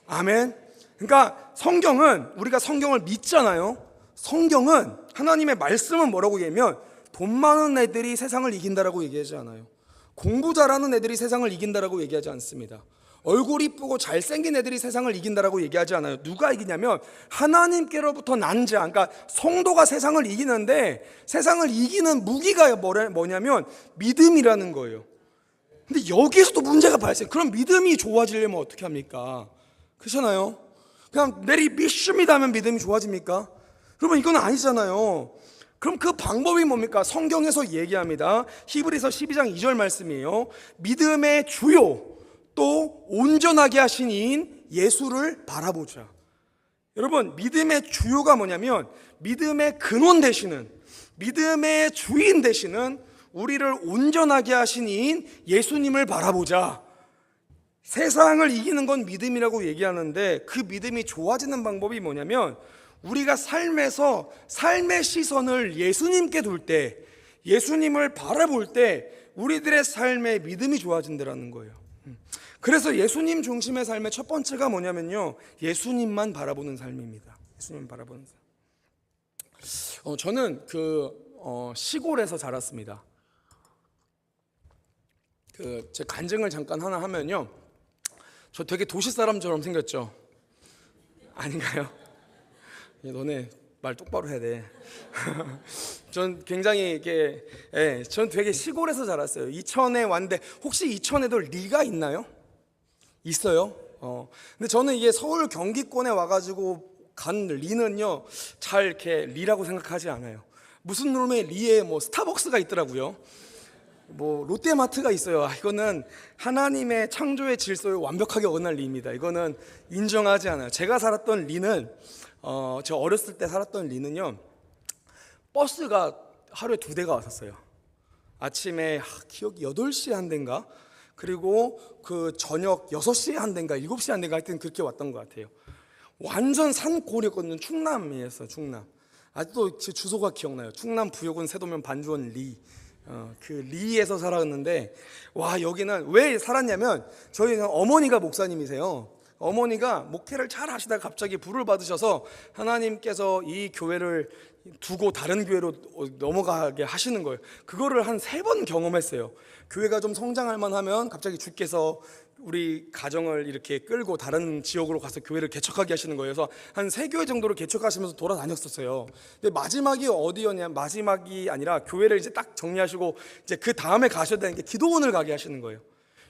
아멘. 그러니까 성경은, 우리가 성경을 믿잖아요. 성경은, 하나님의 말씀은 뭐라고 얘기하면 돈 많은 애들이 세상을 이긴다라고 얘기하지 않아요. 공부 잘하는 애들이 세상을 이긴다라고 얘기하지 않습니다. 얼굴 이쁘고 잘생긴 애들이 세상을 이긴다라고 얘기하지 않아요. 누가 이기냐면 하나님께로부터 난 자, 그러니까 성도가 세상을 이기는데, 세상을 이기는 무기가 뭐냐면 믿음이라는 거예요. 근데 여기에서도 문제가 발생. 그럼 믿음이 좋아지려면 어떻게 합니까? 그렇잖아요. 그냥 내리 믿습니다 하면 믿음이 좋아집니까? 여러분 이건 아니잖아요. 그럼 그 방법이 뭡니까? 성경에서 얘기합니다. 히브리서 12장 2절 말씀이에요. 믿음의 주요 또 온전하게 하신 이인 예수를 바라보자. 여러분 믿음의 주요가 뭐냐면 믿음의 근원 되시는, 믿음의 주인 되시는 우리를 온전하게 하신 이인 예수님을 바라보자. 세상을 이기는 건 믿음이라고 얘기하는데, 그 믿음이 좋아지는 방법이 뭐냐면 우리가 삶에서 삶의 시선을 예수님께 둘 때, 예수님을 바라볼 때 우리들의 삶의 믿음이 좋아진다라는 거예요. 그래서 예수님 중심의 삶의 첫 번째가 뭐냐면요, 예수님만 바라보는 삶입니다. 예수님 바라보는 삶. 저는 시골에서 자랐습니다. 제 간증을 잠깐 하나 하면요, 저 되게 도시 사람처럼 생겼죠? 아닌가요? 너네 말 똑바로 해야 돼. 전 굉장히 전 되게 시골에서 자랐어요. 이천에 왔는데 혹시 이천에도 리가 있나요? 있어요. 근데 저는 이게 서울 경기권에 와가지고 간 리는요, 잘 이렇게 리라고 생각하지 않아요. 무슨 놈의 리에 뭐 스타벅스가 있더라고요. 뭐 롯데마트가 있어요. 이거는 하나님의 창조의 질서에 완벽하게 어긋난 리입니다. 이거는 인정하지 않아요. 제가 살았던 리는 제가 어렸을 때 살았던 리는요, 버스가 하루에 2대가 왔었어요. 아침에 기억이 8시에 한 대인가, 그리고 그 저녁 6시에 한 대인가 7시에 한 대인가 하여튼 그렇게 왔던 것 같아요. 완전 산골이었거든요. 충남이었어요. 충남. 아직도 제 주소가 기억나요. 충남 부여군 세도면 반주원 리. 그 리에서 살았는데, 와, 여기는 왜 살았냐면 저희는 어머니가 목사님이세요. 어머니가 목회를 잘 하시다가 갑자기 불을 받으셔서 하나님께서 이 교회를 두고 다른 교회로 넘어가게 하시는 거예요. 그거를 한 3번 경험했어요. 교회가 좀 성장할 만하면 갑자기 주께서 우리 가정을 이렇게 끌고 다른 지역으로 가서 교회를 개척하게 하시는 거예요. 그래서 한 3교회 정도를 개척하시면서 돌아다녔었어요. 근데 마지막이 어디였냐? 마지막이 아니라 교회를 이제 딱 정리하시고 이제 그 다음에 가셔야 되는 게 기도원을 가게 하시는 거예요.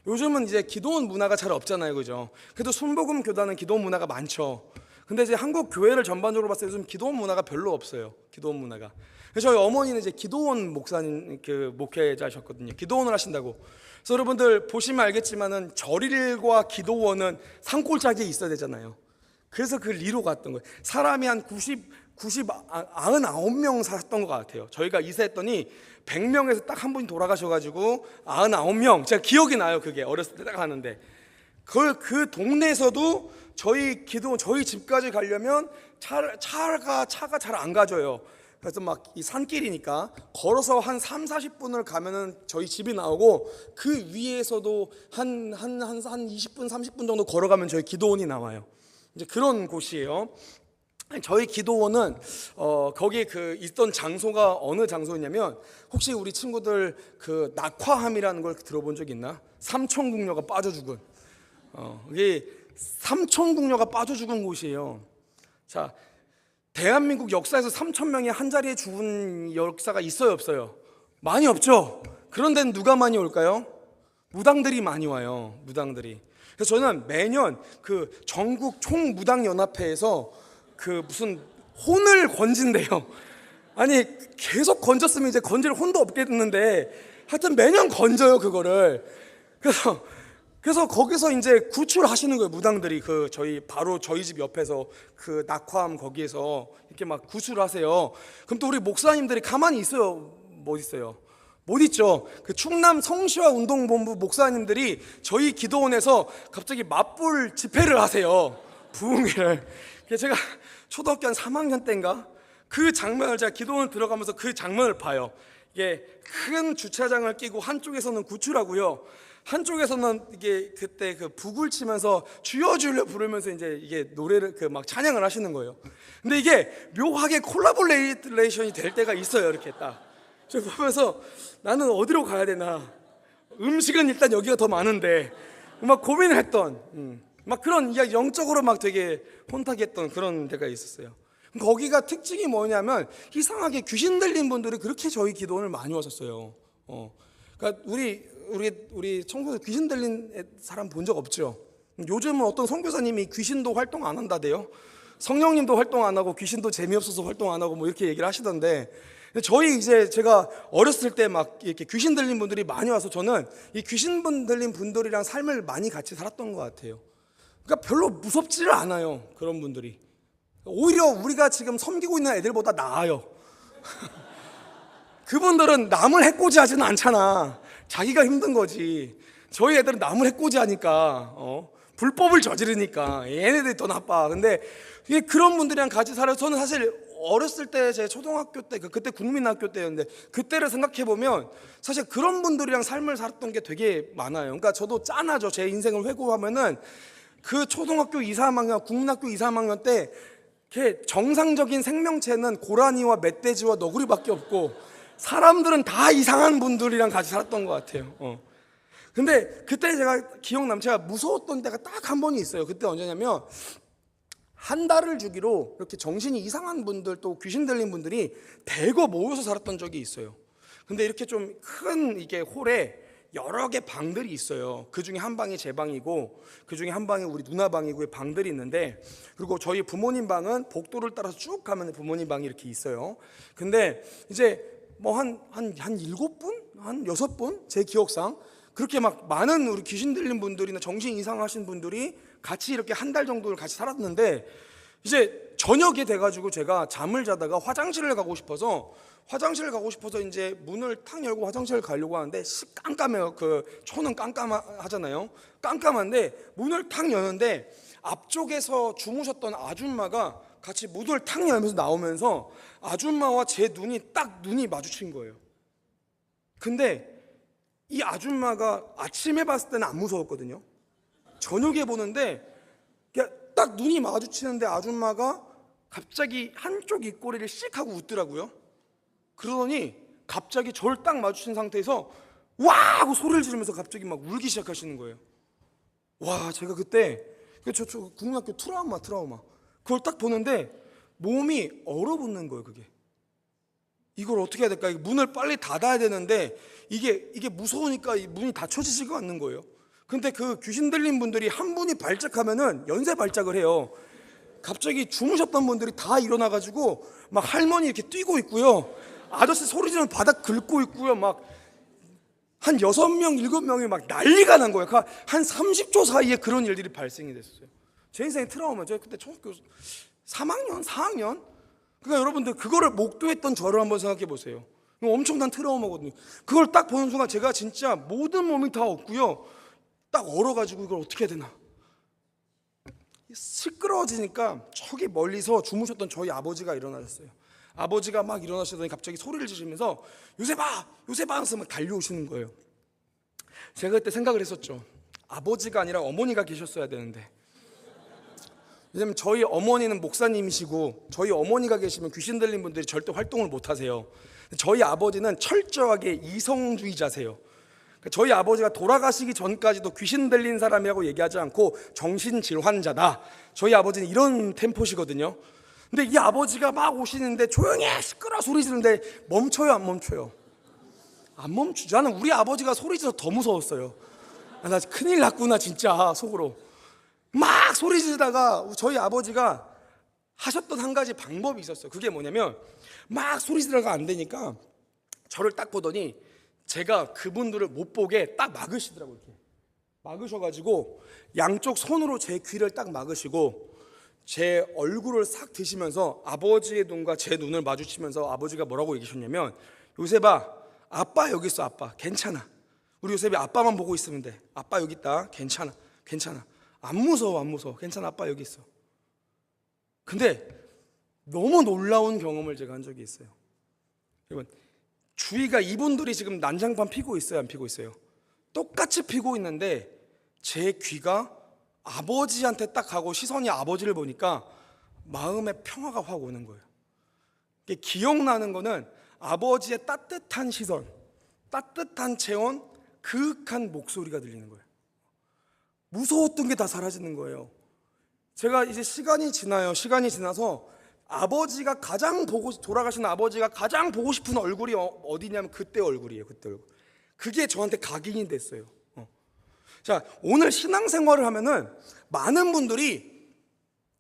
요즘은 이제 기도원 문화가 잘 없잖아요, 그죠? 그래도 순복음 교단은 기도원 문화가 많죠. 근데 이제 한국 교회를 전반적으로 봤을 때 요즘 기도원 문화가 별로 없어요. 기도원 문화가. 그래서 저희 어머니는 이제 기도원 목사님 목회자셨거든요. 기도원을 하신다고. 그래서 여러분들 보시면 알겠지만은 절일과 기도원은 산골짜기에 있어야 되잖아요. 그래서 그 리로 갔던 거예요. 사람이 한 99명 살았던 것 같아요. 저희가 이사했더니 100명에서 딱 한 분이 돌아가셔가지고 99명, 제가 기억이 나요. 그게 어렸을 때 딱 하는데 그 동네에서도 저희 집까지 가려면 차가 잘 안 가져요. 그래서 막 이 산길이니까 걸어서 한 30-40분을 가면은 저희 집이 나오고, 그 위에서도 한 20분 30분 정도 걸어가면 저희 기도원이 나와요. 이제 그런 곳이에요. 저희 기도원은 거기 있던 장소가 어느 장소였냐면, 혹시 우리 친구들 그 낙화함이라는 걸 들어본 적 있나? 삼천궁녀가 빠져 죽은 이게 삼천궁녀가 빠져 죽은 곳이에요. 자, 대한민국 역사에서 3,000명이 한 자리에 죽은 역사가 있어요, 없어요? 많이 없죠. 그런 데는 누가 많이 올까요? 무당들이 많이 와요. 무당들이. 그래서 저는 매년 그 전국 총무당연합회에서 그 무슨 혼을 건진대요. 아니, 계속 건졌으면 이제 건질 혼도 없겠는데 하여튼 매년 건져요, 그거를. 그래서 거기서 이제 구출하시는 거예요, 무당들이. 바로 저희 집 옆에서 그 낙화암 거기에서 이렇게 막 구출하세요. 그럼 또 우리 목사님들이 가만히 있어요? 못 있어요? 못 있죠. 그 충남 성시화 운동본부 목사님들이 저희 기도원에서 갑자기 맞불 집회를 하세요. 부흥회를. 제가 초등학교 한 3학년 때인가 그 장면을, 제가 기도원 들어가면서 그 장면을 봐요. 이게 큰 주차장을 끼고 한쪽에서는 구출하고요, 한쪽에서는 이게 그때 그 북을 치면서 주여 주여 부르면서 이제 이게 노래를 막 찬양을 하시는 거예요. 근데 이게 묘하게 콜라보레이션이 될 때가 있어요. 이렇게 딱 저 보면서 나는 어디로 가야 되나, 음식은 일단 여기가 더 많은데 막 고민을 했던 막 그런 이야기, 영적으로 막 되게 혼탁했던 그런 데가 있었어요. 거기가 특징이 뭐냐면 이상하게 귀신 들린 분들이 그렇게 저희 기도원을 많이 왔었어요. 그러니까 우리 청소년 귀신 들린 사람 본 적 없죠? 요즘은 어떤 선교사님이 귀신도 활동 안 한다대요. 성령님도 활동 안 하고 귀신도 재미없어서 활동 안 하고 뭐 이렇게 얘기를 하시던데, 제가 어렸을 때 막 이렇게 귀신 들린 분들이 많이 와서 저는 이 귀신 들린 분들이랑 삶을 많이 같이 살았던 것 같아요. 그러니까 별로 무섭지를 않아요, 그런 분들이. 오히려 우리가 지금 섬기고 있는 애들보다 나아요. 그분들은 남을 해코지 하지는 않잖아. 자기가 힘든 거지. 저희 애들은 남을 해코지 하니까 불법을 저지르니까 얘네들이 더 나빠. 근데 그런 분들이랑 같이 살아서 저는 사실 어렸을 때 제 초등학교 때 그때 국민학교 때였는데 그때를 생각해 보면 사실 그런 분들이랑 삶을 살았던 게 되게 많아요. 그러니까 저도 짠하죠. 제 인생을 회고하면은 그 초등학교 2, 3학년, 국민학교 2, 3학년 때 이렇게 정상적인 생명체는 고라니와 멧돼지와 너구리밖에 없고 사람들은 다 이상한 분들이랑 같이 살았던 것 같아요. 근데 그때 제가 무서웠던 때가 딱 한 번이 있어요. 그때 언제냐면 한 달을 주기로 이렇게 정신이 이상한 분들 또 귀신 들린 분들이 대거 모여서 살았던 적이 있어요. 근데 이렇게 좀 큰 이게 홀에 여러 개 방들이 있어요. 그 중에 한 방이 제 방이고 그 중에 한 방이 우리 누나 방이고 방들이 있는데, 그리고 저희 부모님 방은 복도를 따라서 쭉 가면 부모님 방이 이렇게 있어요. 근데 이제 뭐 한 7분? 한 6분? 제 기억상 그렇게 막 많은 우리 귀신 들린 분들이나 정신 이상하신 분들이 같이 이렇게 한 달 정도를 같이 살았는데, 이제 저녁이 돼가지고 제가 잠을 자다가 화장실을 가고 싶어서 이제 문을 탁 열고 화장실을 가려고 하는데 깜깜해요. 그 초는 깜깜하잖아요. 깜깜한데 문을 탁 여는데 앞쪽에서 주무셨던 아줌마가 같이 문을 탁 열면서 나오면서 아줌마와 제 눈이 마주친 거예요. 근데 이 아줌마가 아침에 봤을 때는 안 무서웠거든요. 저녁에 보는데 딱 눈이 마주치는데 아줌마가 갑자기 한쪽 입꼬리를 씩 하고 웃더라고요. 그러더니 갑자기 저를 딱 마주친 상태에서 와 하고 소리를 지르면서 갑자기 막 울기 시작하시는 거예요. 와, 제가 그때 저 국민학교 트라우마 그걸 딱 보는데 몸이 얼어붙는 거예요. 그게 이걸 어떻게 해야 될까? 문을 빨리 닫아야 되는데 이게 무서우니까 이 문이 닫혀지지가 않는 거예요. 근데 그 귀신 들린 분들이 한 분이 발작하면은 연쇄 발작을 해요. 갑자기 주무셨던 분들이 다 일어나가지고 막 할머니 이렇게 뛰고 있고요, 아저씨 소리 지르는 바닥 긁고 있고요, 막 한 6명, 7명이 막 난리가 난 거예요. 한 30초 사이에 그런 일들이 발생이 됐어요. 제 인생의 트라우마. 제가 그때 초등학교 3학년, 4학년. 그러니까 여러분들 그거를 목도했던 저를 한번 생각해 보세요. 엄청난 트라우마거든요. 그걸 딱 보는 순간 제가 진짜 모든 몸이 다 없고요, 딱 얼어가지고 이걸 어떻게 해야 되나. 시끄러워지니까 저기 멀리서 주무셨던 저희 아버지가 일어나셨어요. 아버지가 막 일어나시더니 갑자기 소리를 지르면서 요셉아 하면서 막 달려오시는 거예요. 제가 그때 생각을 했었죠. 아버지가 아니라 어머니가 계셨어야 되는데, 왜냐면 저희 어머니는 목사님이시고 저희 어머니가 계시면 귀신 들린 분들이 절대 활동을 못 하세요. 저희 아버지는 철저하게 이성주의자세요. 저희 아버지가 돌아가시기 전까지도 귀신 들린 사람이라고 얘기하지 않고 정신질환자다, 저희 아버지는 이런 템포시거든요. 근데 이 아버지가 막 오시는데 조용히 해, 시끄러워 소리 지르는데 멈춰요 안 멈춰요? 안 멈추죠. 나는 우리 아버지가 소리 지르서 더 무서웠어요. 나 큰일 났구나 진짜 속으로. 막 소리 지르다가 저희 아버지가 하셨던 한 가지 방법이 있었어요. 그게 뭐냐면 막 소리 지르다가 안 되니까 저를 딱 보더니 제가 그분들을 못 보게 딱 막으시더라고요. 이렇게 막으셔가지고 양쪽 손으로 제 귀를 딱 막으시고 제 얼굴을 싹 드시면서 아버지의 눈과 제 눈을 마주치면서 아버지가 뭐라고 얘기하셨냐면, 요셉아, 아빠 여기 있어. 아빠 괜찮아. 우리 요셉이 아빠만 보고 있으면 돼. 아빠 여기 있다. 괜찮아. 안 무서워. 괜찮아. 아빠 여기 있어. 근데 너무 놀라운 경험을 제가 한 적이 있어요. 여러분, 주위가 이분들이 지금 난장판 피고 있어요, 안 피고 있어요? 똑같이 피고 있는데 제 귀가 아버지한테 딱 가고 시선이 아버지를 보니까 마음에 평화가 확 오는 거예요. 기억나는 거는 아버지의 따뜻한 시선, 따뜻한 체온, 그윽한 목소리가 들리는 거예요. 무서웠던 게 다 사라지는 거예요. 제가 이제 시간이 지나서 아버지가 돌아가신 아버지가 가장 보고 싶은 얼굴이 어디냐면 그때 얼굴이에요. 그때 얼굴. 그게 저한테 각인이 됐어요. 자, 오늘 신앙생활을 하면은 많은 분들이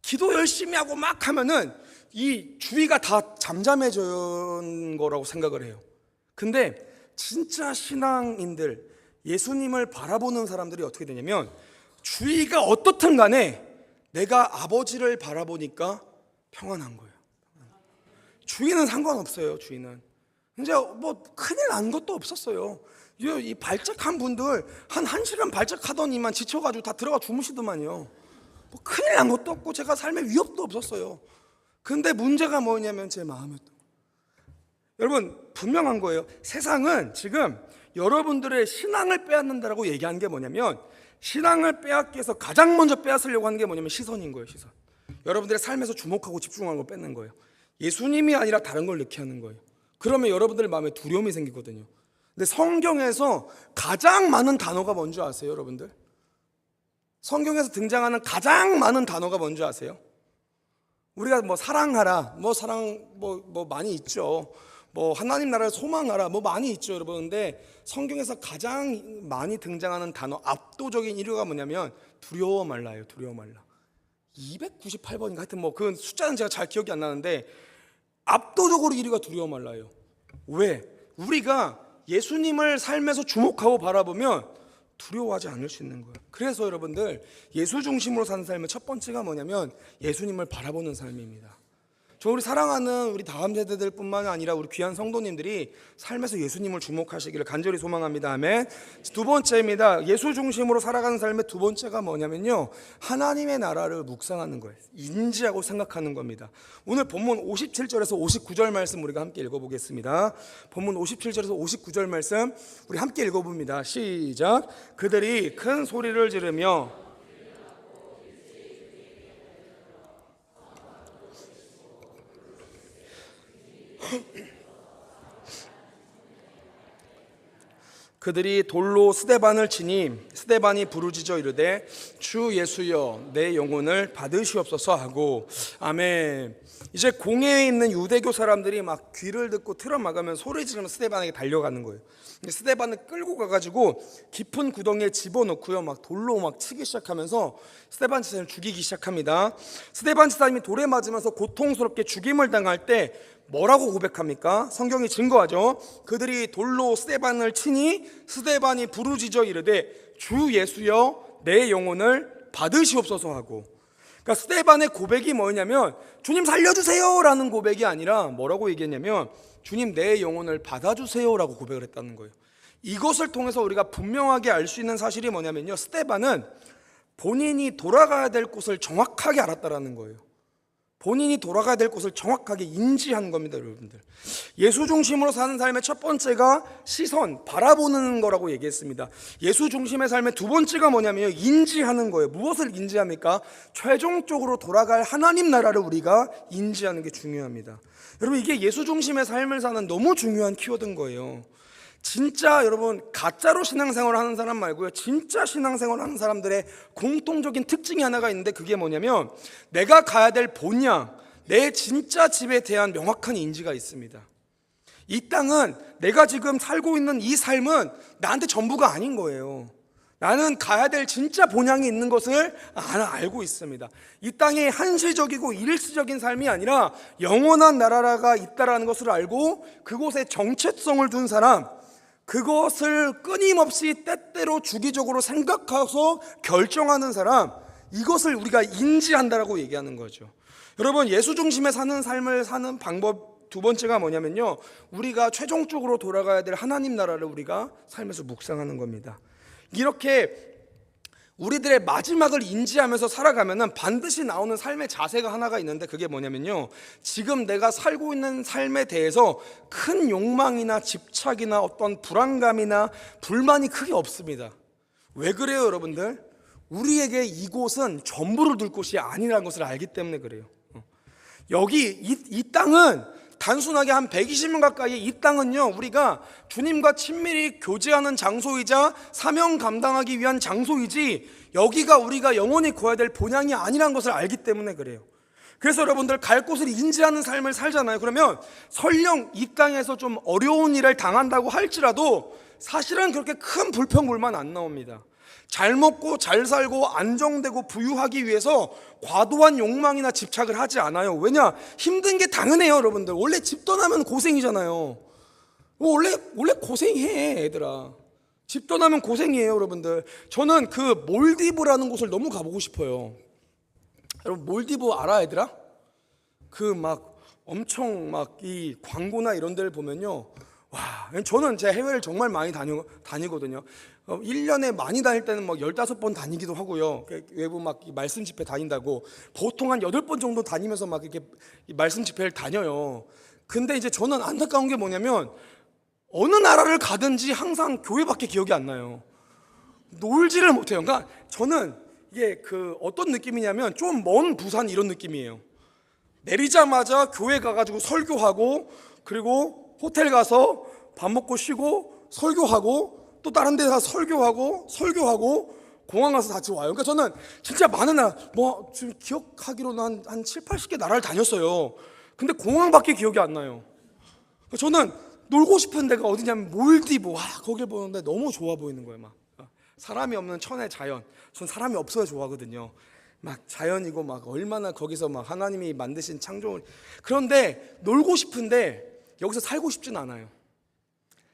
기도 열심히 하고 막 하면은 이 주위가 다 잠잠해진 거라고 생각을 해요. 근데 진짜 신앙인들, 예수님을 바라보는 사람들이 어떻게 되냐면 주위가 어떻든 간에 내가 아버지를 바라보니까 평안한 거예요. 주위는 상관없어요. 주위는 이제 뭐 큰일 난 것도 없었어요. 이 발작한 분들 한 1시간 발작하더니만 지쳐가지고 다 들어가 주무시더만요. 뭐 큰일 난 것도 없고 제가 삶에 위협도 없었어요. 근데 문제가 뭐냐면 제 마음이었던 거예요. 여러분 분명한 거예요. 세상은 지금 여러분들의 신앙을 빼앗는다라고 얘기하는 게 뭐냐면, 신앙을 빼앗기 위해서 가장 먼저 빼앗으려고 하는 게 뭐냐면 시선인 거예요. 시선. 여러분들의 삶에서 주목하고 집중하는 걸 뺏는 거예요. 예수님이 아니라 다른 걸 넣게 하는 거예요. 그러면 여러분들 마음에 두려움이 생기거든요. 근데 성경에서 가장 많은 단어가 뭔지 아세요, 여러분들? 성경에서 등장하는 가장 많은 단어가 뭔지 아세요? 우리가 뭐 사랑하라, 뭐 사랑 뭐 많이 있죠. 뭐 하나님 나라를 소망하라, 뭐 많이 있죠, 여러분. 근데 성경에서 가장 많이 등장하는 단어, 압도적인 1위가 뭐냐면 두려워 말라예요. 두려워 말라. 298번인가 하여튼 뭐 그 숫자는 제가 잘 기억이 안 나는데 압도적으로 1위가 두려워 말라예요. 왜? 우리가 예수님을 삶에서 주목하고 바라보면 두려워하지 않을 수 있는 거예요. 그래서 여러분들 예수 중심으로 사는 삶의 첫 번째가 뭐냐면 예수님을 바라보는 삶입니다. 저 우리 사랑하는 우리 다음 세대들 뿐만 아니라 우리 귀한 성도님들이 삶에서 예수님을 주목하시기를 간절히 소망합니다. 아멘. 두 번째입니다. 예수 중심으로 살아가는 삶의 두 번째가 뭐냐면요, 하나님의 나라를 묵상하는 거예요. 인지하고 생각하는 겁니다. 오늘 본문 57절에서 59절 말씀 우리가 함께 읽어보겠습니다. 본문 57절에서 59절 말씀 우리 함께 읽어봅니다. 시작. 그들이 큰 소리를 지르며 그들이 돌로 스데반을 치니 스데반이 부르짖어 이르되 주 예수여 내 영혼을 받으시옵소서 하고. 아멘. 이제 공회에 있는 유대교 사람들이 막 귀를 듣고 틀어막으면 소리 지르면 스데반에게 달려가는 거예요. 스데반을 끌고 가가지고 깊은 구덩이에 집어넣고요, 막 돌로 막 치기 시작하면서 스데반 지사를 죽이기 시작합니다. 스데반 지사님이 돌에 맞으면서 고통스럽게 죽임을 당할 때 뭐라고 고백합니까? 성경이 증거하죠. 그들이 돌로 스데반을 치니 스데반이 부르짖어 이르되 주 예수여 내 영혼을 받으시옵소서 하고. 그러니까 스데반의 고백이 뭐냐면 주님 살려주세요 라는 고백이 아니라 뭐라고 얘기했냐면 주님 내 영혼을 받아주세요 라고 고백을 했다는 거예요. 이것을 통해서 우리가 분명하게 알 수 있는 사실이 뭐냐면요, 스데반은 본인이 돌아가야 될 곳을 정확하게 알았다라는 거예요. 본인이 돌아가야 될 곳을 정확하게 인지한 겁니다, 여러분들. 예수 중심으로 사는 삶의 첫 번째가 시선, 바라보는 거라고 얘기했습니다. 예수 중심의 삶의 두 번째가 뭐냐면요, 인지하는 거예요. 무엇을 인지합니까? 최종적으로 돌아갈 하나님 나라를 우리가 인지하는 게 중요합니다. 여러분, 이게 예수 중심의 삶을 사는 너무 중요한 키워드인 거예요. 진짜 여러분, 가짜로 신앙생활을 하는 사람 말고요, 진짜 신앙생활을 하는 사람들의 공통적인 특징이 하나가 있는데 그게 뭐냐면 내가 가야 될 본향, 내 진짜 집에 대한 명확한 인지가 있습니다. 이 땅은, 내가 지금 살고 있는 이 삶은 나한테 전부가 아닌 거예요. 나는 가야 될 진짜 본향이 있는 것을 알고 있습니다. 이 땅에 한시적이고 일시적인 삶이 아니라 영원한 나라가 있다라는 것을 알고 그곳에 정체성을 둔 사람, 그것을 끊임없이 때때로 주기적으로 생각하고 결정하는 사람, 이것을 우리가 인지한다라고 얘기하는 거죠. 여러분, 예수 중심에 사는 삶을 사는 방법 두 번째가 뭐냐면요, 우리가 최종적으로 돌아가야 될 하나님 나라를 우리가 삶에서 묵상하는 겁니다. 이렇게 우리들의 마지막을 인지하면서 살아가면은 반드시 나오는 삶의 자세가 하나가 있는데 그게 뭐냐면요, 지금 내가 살고 있는 삶에 대해서 큰 욕망이나 집착이나 어떤 불안감이나 불만이 크게 없습니다. 왜 그래요, 여러분들? 우리에게 이곳은 전부를 둘 곳이 아니라는 것을 알기 때문에 그래요. 여기 이 땅은 단순하게 한 120년 가까이, 이 땅은요, 우리가 주님과 친밀히 교제하는 장소이자 사명 감당하기 위한 장소이지 여기가 우리가 영원히 구해야 될 본향이 아니라는 것을 알기 때문에 그래요. 그래서 여러분들 갈 곳을 인지하는 삶을 살잖아요. 그러면 설령 이 땅에서 좀 어려운 일을 당한다고 할지라도 사실은 그렇게 큰 불평불만 안 나옵니다. 잘 먹고 잘 살고 안정되고 부유하기 위해서 과도한 욕망이나 집착을 하지 않아요. 왜냐? 힘든 게 당연해요, 여러분들. 원래 집 떠나면 고생이잖아요. 원래 고생해, 얘들아. 집 떠나면 고생이에요, 여러분들. 저는 그 몰디브라는 곳을 너무 가보고 싶어요. 여러분, 몰디브 알아, 얘들아? 그 막 엄청 막 이 광고나 이런 데를 보면요, 저는 제 해외를 정말 많이 다니거든요. 1년에 많이 다닐 때는 막 15번 다니기도 하고요. 외부 막 말씀 집회 다닌다고 보통 한 8번 정도 다니면서 막 이렇게 말씀 집회를 다녀요. 근데 이제 저는 안타까운 게 뭐냐면 어느 나라를 가든지 항상 교회밖에 기억이 안 나요. 놀지를 못해요. 그러니까 저는 이게 어떤 느낌이냐면 좀 먼 부산 이런 느낌이에요. 내리자마자 교회 가가지고 설교하고, 그리고 호텔 가서 밥 먹고 쉬고 설교하고, 또 다른 데 가서 설교하고 공항 가서 다시 와요. 그러니까 저는 진짜 많은 나라, 지금 기억하기로는 한 7, 80개 나라를 다녔어요. 근데 공항밖에 기억이 안 나요. 저는 놀고 싶은 데가 어디냐면 몰디브. 거길 보는데 너무 좋아 보이는 거예요. 막 사람이 없는 천의 자연. 전 사람이 없어야 좋아하거든요. 막 자연이고 막 얼마나 거기서 막 하나님이 만드신 창조물. 그런데 놀고 싶은데 여기서 살고 싶진 않아요.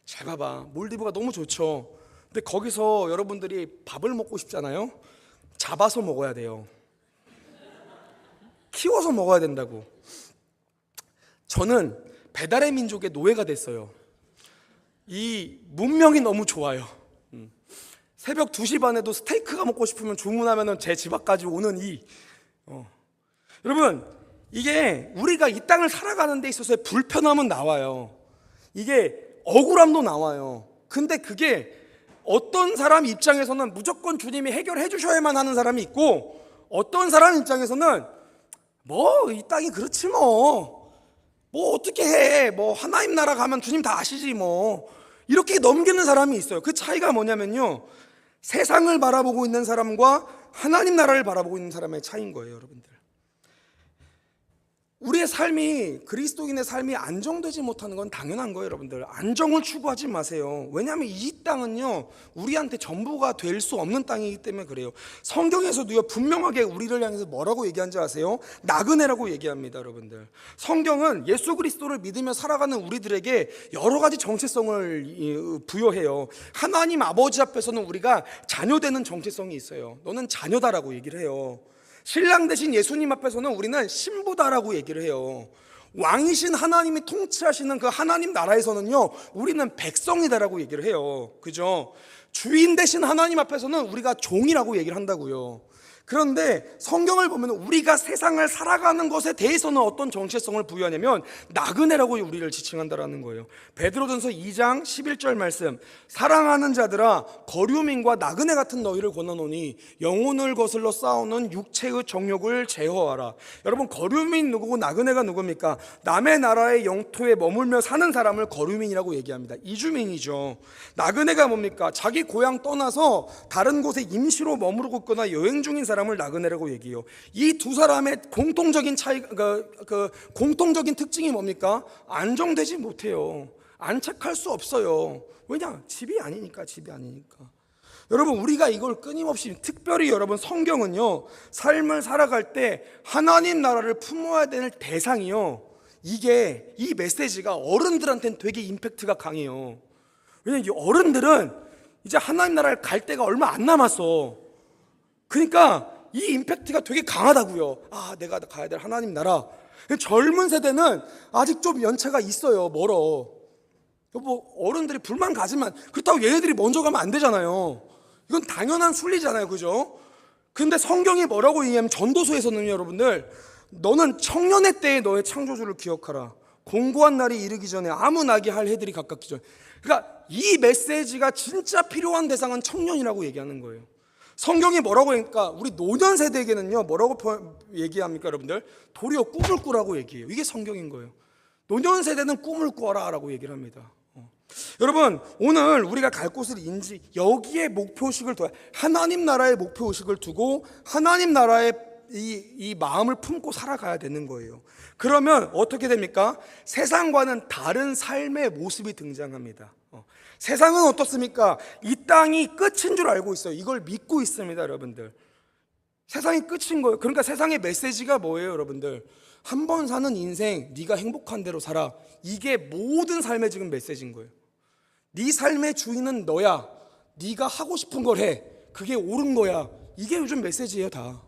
잘 봐봐. 몰디브가 너무 좋죠. 근데 거기서 여러분들이 밥을 먹고 싶잖아요. 잡아서 먹어야 돼요. 키워서 먹어야 된다고. 저는 배달의 민족의 노예가 됐어요. 이 문명이 너무 좋아요. 새벽 2시 반에도 스테이크가 먹고 싶으면 주문하면 제 집 앞까지 오는 여러분, 이게 우리가 이 땅을 살아가는 데 있어서의 불편함은 나와요. 이게 억울함도 나와요. 근데 그게 어떤 사람 입장에서는 무조건 주님이 해결해 주셔야만 하는 사람이 있고, 어떤 사람 입장에서는 이 땅이 그렇지 뭐 어떻게 해, 하나님 나라 가면 주님 다 아시지 이렇게 넘기는 사람이 있어요. 그 차이가 뭐냐면요, 세상을 바라보고 있는 사람과 하나님 나라를 바라보고 있는 사람의 차이인 거예요. 여러분들, 우리의 삶이, 그리스도인의 삶이 안정되지 못하는 건 당연한 거예요. 여러분들, 안정을 추구하지 마세요. 왜냐하면 이 땅은요, 우리한테 전부가 될 수 없는 땅이기 때문에 그래요. 성경에서도요, 분명하게 우리를 향해서 뭐라고 얘기한지 아세요? 나그네라고 얘기합니다. 여러분들, 성경은 예수 그리스도를 믿으며 살아가는 우리들에게 여러 가지 정체성을 부여해요. 하나님 아버지 앞에서는 우리가 자녀되는 정체성이 있어요. 너는 자녀다라고 얘기를 해요. 신랑 대신 예수님 앞에서는 우리는 신부다라고 얘기를 해요. 왕이신 하나님이 통치하시는 그 하나님 나라에서는요, 우리는 백성이다라고 얘기를 해요. 그죠? 주인 대신 하나님 앞에서는 우리가 종이라고 얘기를 한다고요. 그런데 성경을 보면 우리가 세상을 살아가는 것에 대해서는 어떤 정체성을 부여하냐면 나그네라고 우리를 지칭한다라는 거예요. 베드로전서 2장 11절 말씀, 사랑하는 자들아 거류민과 나그네 같은 너희를 권하노니 영혼을 거슬러 싸우는 육체의 정욕을 제어하라. 여러분, 거류민 누구고 나그네가 누굽니까? 남의 나라의 영토에 머물며 사는 사람을 거류민이라고 얘기합니다. 이주민이죠. 나그네가 뭡니까? 자기 고향 떠나서 다른 곳에 임시로 머무르고 있거나 여행 중인 사람을 나그네라고 얘기해요. 이 두 사람의 공통적인 공통적인 특징이 뭡니까? 안정되지 못해요. 안착할 수 없어요. 왜냐? 집이 아니니까. 여러분, 우리가 이걸 끊임없이, 특별히 여러분, 성경은요, 삶을 살아갈 때 하나님 나라를 품어야 될 대상이요, 이 메시지가 어른들한테는 되게 임팩트가 강해요. 왜냐면 이 어른들은 이제 하나님 나라를 갈 때가 얼마 안 남았어. 그러니까 이 임팩트가 되게 강하다고요. 내가 가야 될 하나님 나라. 젊은 세대는 아직 좀 연차가 있어요. 멀어. 어른들이 불만 가지만 그렇다고 얘네들이 먼저 가면 안 되잖아요. 이건 당연한 순리잖아요. 그죠? 근데 성경이 뭐라고 얘기하면, 전도서에서는요, 여러분들, 너는 청년의 때에 너의 창조주를 기억하라. 공고한 날이 이르기 전에 아무 나게 할 해들이 가깝기 전에. 그러니까 이 메시지가 진짜 필요한 대상은 청년이라고 얘기하는 거예요. 성경이 뭐라고 하니까 우리 노년 세대에게는요, 뭐라고 얘기합니까? 여러분들, 도리어 꿈을 꾸라고 얘기해요. 이게 성경인 거예요. 노년 세대는 꿈을 꾸어라 라고 얘기를 합니다. 여러분, 오늘 우리가 갈 곳을 여기에 목표의식을 둬야, 하나님 나라의 목표의식을 두고 하나님 나라의 이 마음을 품고 살아가야 되는 거예요. 그러면 어떻게 됩니까? 세상과는 다른 삶의 모습이 등장합니다. 세상은 어떻습니까? 이 땅이 끝인 줄 알고 있어요. 이걸 믿고 있습니다. 여러분들, 세상이 끝인 거예요. 그러니까 세상의 메시지가 뭐예요? 여러분들, 한 번 사는 인생 네가 행복한 대로 살아. 이게 모든 삶의 지금 메시지인 거예요. 네 삶의 주인은 너야. 네가 하고 싶은 걸 해. 그게 옳은 거야. 이게 요즘 메시지예요, 다.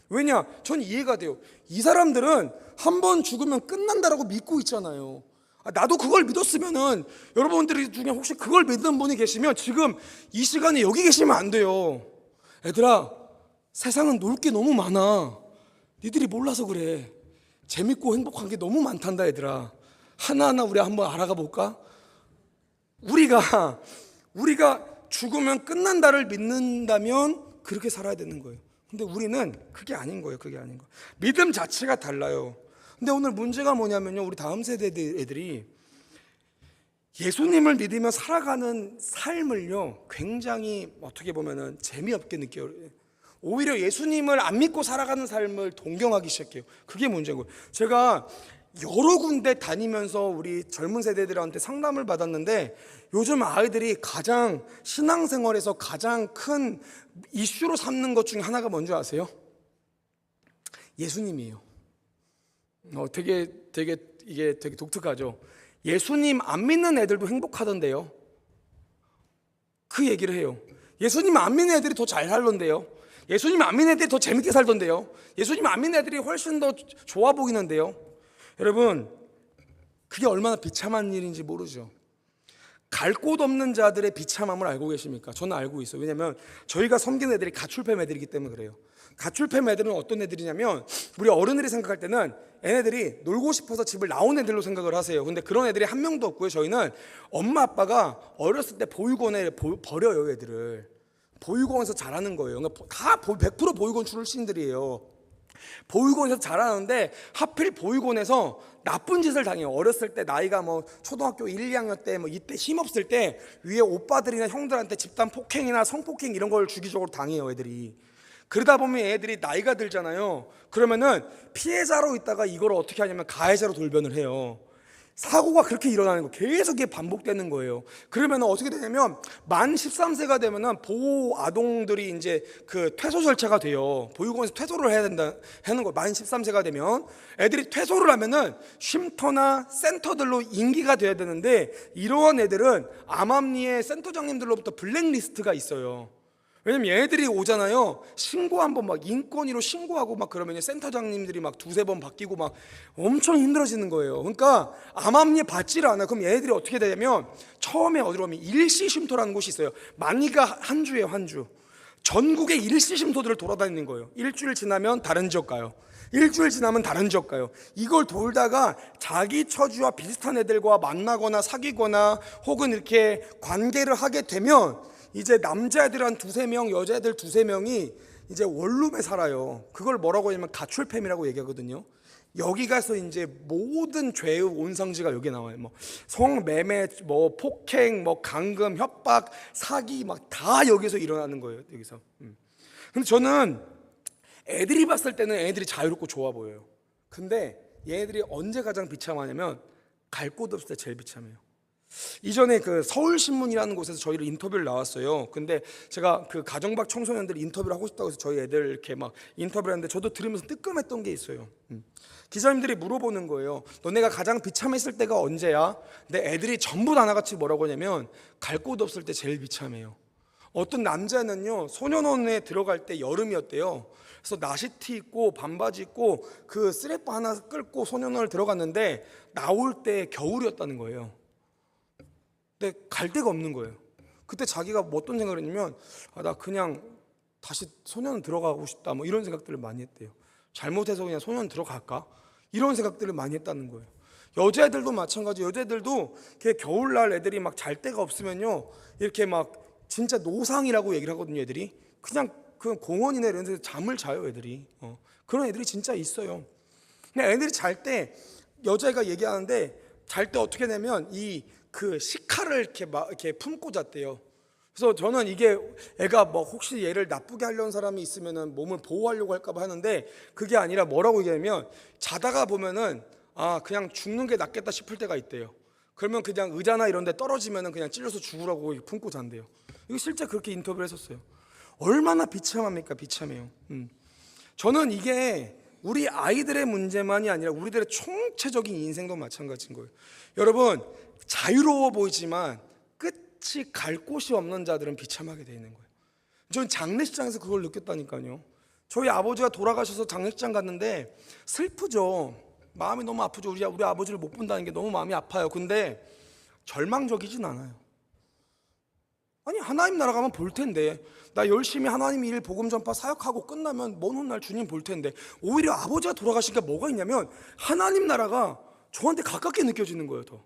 왜냐? 전 이해가 돼요. 이 사람들은 한 번 죽으면 끝난다라고 믿고 있잖아요. 나도 그걸 믿었으면은, 여러분들이 중에 혹시 그걸 믿는 분이 계시면 지금 이 시간에 여기 계시면 안 돼요. 얘들아, 세상은 놀 게 너무 많아. 니들이 몰라서 그래. 재밌고 행복한 게 너무 많단다 얘들아. 하나하나 우리 한번 알아가 볼까? 우리가 죽으면 끝난다를 믿는다면 그렇게 살아야 되는 거예요. 근데 우리는 그게 아닌 거예요. 그게 아닌 거예요. 믿음 자체가 달라요. 근데 오늘 문제가 뭐냐면요, 우리 다음 세대 애들이 예수님을 믿으며 살아가는 삶을요 굉장히 어떻게 보면은 재미없게 느껴요. 오히려 예수님을 안 믿고 살아가는 삶을 동경하기 시작해요. 그게 문제인 거예요. 제가 여러 군데 다니면서 우리 젊은 세대들한테 상담을 받았는데, 요즘 아이들이 가장 신앙생활에서 가장 큰 이슈로 삼는 것 중에 하나가 뭔지 아세요? 예수님이에요. 되게 독특하죠. 예수님 안 믿는 애들도 행복하던데요. 그 얘기를 해요. 예수님 안 믿는 애들이 더 잘 살던데요. 예수님 안 믿는 애들이 더 재밌게 살던데요. 예수님 안 믿는 애들이 훨씬 더 좋아 보이는데요. 여러분, 그게 얼마나 비참한 일인지 모르죠. 갈 곳 없는 자들의 비참함을 알고 계십니까? 저는 알고 있어요. 왜냐하면 저희가 섬기는 애들이 가출팸 애들이기 때문에 그래요. 가출팸 애들은 어떤 애들이냐면, 우리 어른들이 생각할 때는 얘네들이 놀고 싶어서 집을 나온 애들로 생각을 하세요. 근데 그런 애들이 한 명도 없고요. 저희는 엄마 아빠가 어렸을 때 보육원에 버려요. 애들을 보육원에서 자라는 거예요. 그러니까 다 100% 보육원 출신들이에요. 보육원에서 자라는데 하필 보육원에서 나쁜 짓을 당해요. 어렸을 때 나이가 뭐 초등학교 1, 2학년 때 뭐 이때 힘없을 때 위에 오빠들이나 형들한테 집단 폭행이나 성폭행 이런 걸 주기적으로 당해요, 애들이. 그러다 보면 애들이 나이가 들잖아요. 그러면은 피해자로 있다가 이걸 어떻게 하냐면 가해자로 돌변을 해요. 사고가 그렇게 일어나는 거, 계속 이게 반복되는 거예요. 그러면 어떻게 되냐면 만 13세가 되면은 보호 아동들이 이제 그 퇴소 절차가 돼요. 보육원에서 퇴소를 해야 된다 하는 거. 만 13세가 되면 애들이 퇴소를 하면은 쉼터나 센터들로 인기가 돼야 되는데, 이러한 애들은 암암리의 센터장님들로부터 블랙리스트가 있어요. 왜냐면 얘네들이 오잖아요. 신고 한번 막 인권위로 신고하고 막 그러면 센터장님들이 막 두세 번 바뀌고 막 엄청 힘들어지는 거예요. 그러니까 암암리에 받지를 않아요. 그럼 얘네들이 어떻게 되냐면 처음에 어디로 가면 일시 쉼터라는 곳이 있어요. 만기가 한 주예요, 한 주. 전국의 일시 쉼터들을 돌아다니는 거예요. 일주일 지나면 다른 지역 가요. 일주일 지나면 다른 지역 가요. 이걸 돌다가 자기 처지와 비슷한 애들과 만나거나 사귀거나 혹은 이렇게 관계를 하게 되면 이제 남자애들 한 두세 명, 여자애들 두세 명이 이제 원룸에 살아요. 그걸 뭐라고 하냐면 가출팸이라고 얘기하거든요. 여기 가서 이제 모든 죄의 온상지가 여기 나와요. 뭐 성매매, 뭐 폭행, 뭐 강금, 협박, 사기 막 다 여기서 일어나는 거예요. 여기서. 근데 저는 애들이 봤을 때는 애들이 자유롭고 좋아 보여요. 근데 얘네들이 언제 가장 비참하냐면 갈 곳 없을 때 제일 비참해요. 이전에 그 서울신문이라는 곳에서 저희를 인터뷰를 나왔어요. 근데 제가 그 가정박 청소년들 인터뷰를 하고 싶다고 해서 저희 애들 이렇게 막 인터뷰를 했는데 저도 들으면서 뜨끔했던 게 있어요. 기자님들이 물어보는 거예요. 너네가 가장 비참했을 때가 언제야? 근데 애들이 전부 다 하나같이 뭐라고 하냐면 갈 곳 없을 때 제일 비참해요. 어떤 남자는요, 소년원에 들어갈 때 여름이었대요. 그래서 나시티 입고 반바지 입고 그 쓰레빠 하나 끌고 소년원을 들어갔는데 나올 때 겨울이었다는 거예요. 근데 갈 데가 없는 거예요. 그때 자기가 뭐 어떤 생각을 했냐면 나 그냥 다시 소년 들어가고 싶다 뭐 이런 생각들을 많이 했대요. 잘못해서 그냥 소년 들어갈까? 이런 생각들을 많이 했다는 거예요. 여자애들도 마찬가지. 여자애들도 겨울날 애들이 막 잘 데가 없으면요 이렇게 막 진짜 노상이라고 얘기를 하거든요. 애들이 그냥 그 공원이나 이런 데서 잠을 자요. 애들이 그런 애들이 진짜 있어요. 근데 애들이 잘 때 여자애가 얘기하는데 잘 때 어떻게 되면 그 식칼을 이렇게 품고 잤대요. 그래서 저는 이게 애가 뭐 혹시 얘를 나쁘게 하려는 사람이 있으면은 몸을 보호하려고 할까봐 하는데 그게 아니라 뭐라고 얘기하면 자다가 보면은 그냥 죽는 게 낫겠다 싶을 때가 있대요. 그러면 그냥 의자나 이런 데 떨어지면은 그냥 찔려서 죽으라고 품고 잔대요. 이거 실제 그렇게 인터뷰를 했었어요. 얼마나 비참합니까? 비참해요. 저는 이게 우리 아이들의 문제만이 아니라 우리들의 총체적인 인생도 마찬가지인 거예요. 여러분, 자유로워 보이지만 끝이 갈 곳이 없는 자들은 비참하게 되어 있는 거예요. 저는 장례식장에서 그걸 느꼈다니까요. 저희 아버지가 돌아가셔서 장례식장 갔는데 슬프죠. 마음이 너무 아프죠. 우리 아버지를 못 본다는 게 너무 마음이 아파요. 근데 절망적이진 않아요. 아니 하나님 나라 가면 볼 텐데, 나 열심히 하나님 일 복음 전파 사역하고 끝나면 먼 훗날 주님 볼 텐데, 오히려 아버지가 돌아가시니까 뭐가 있냐면 하나님 나라가 저한테 가깝게 느껴지는 거예요. 더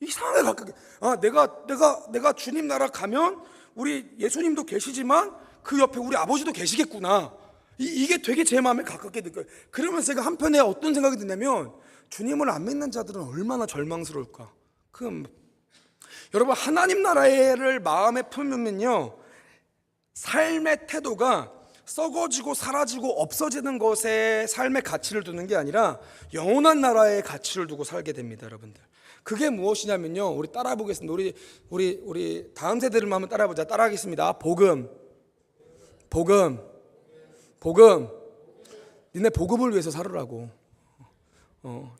이상하게 가깝게. 내가 주님 나라 가면 우리 예수님도 계시지만 그 옆에 우리 아버지도 계시겠구나. 이게 되게 제 마음에 가깝게 느껴요. 그러면서 제가 한편에 어떤 생각이 드냐면, 주님을 안 믿는 자들은 얼마나 절망스러울까. 여러분, 하나님 나라를 마음에 품으면요, 삶의 태도가 썩어지고 사라지고 없어지는 것에 삶의 가치를 두는 게 아니라 영원한 나라의 가치를 두고 살게 됩니다, 여러분들. 그게 무엇이냐면요, 우리 따라 보겠습니다. 우리 다음 세대들만 한번 따라해보자. 따라하겠습니다. 복음. 니네 복음을 위해서 살으라고.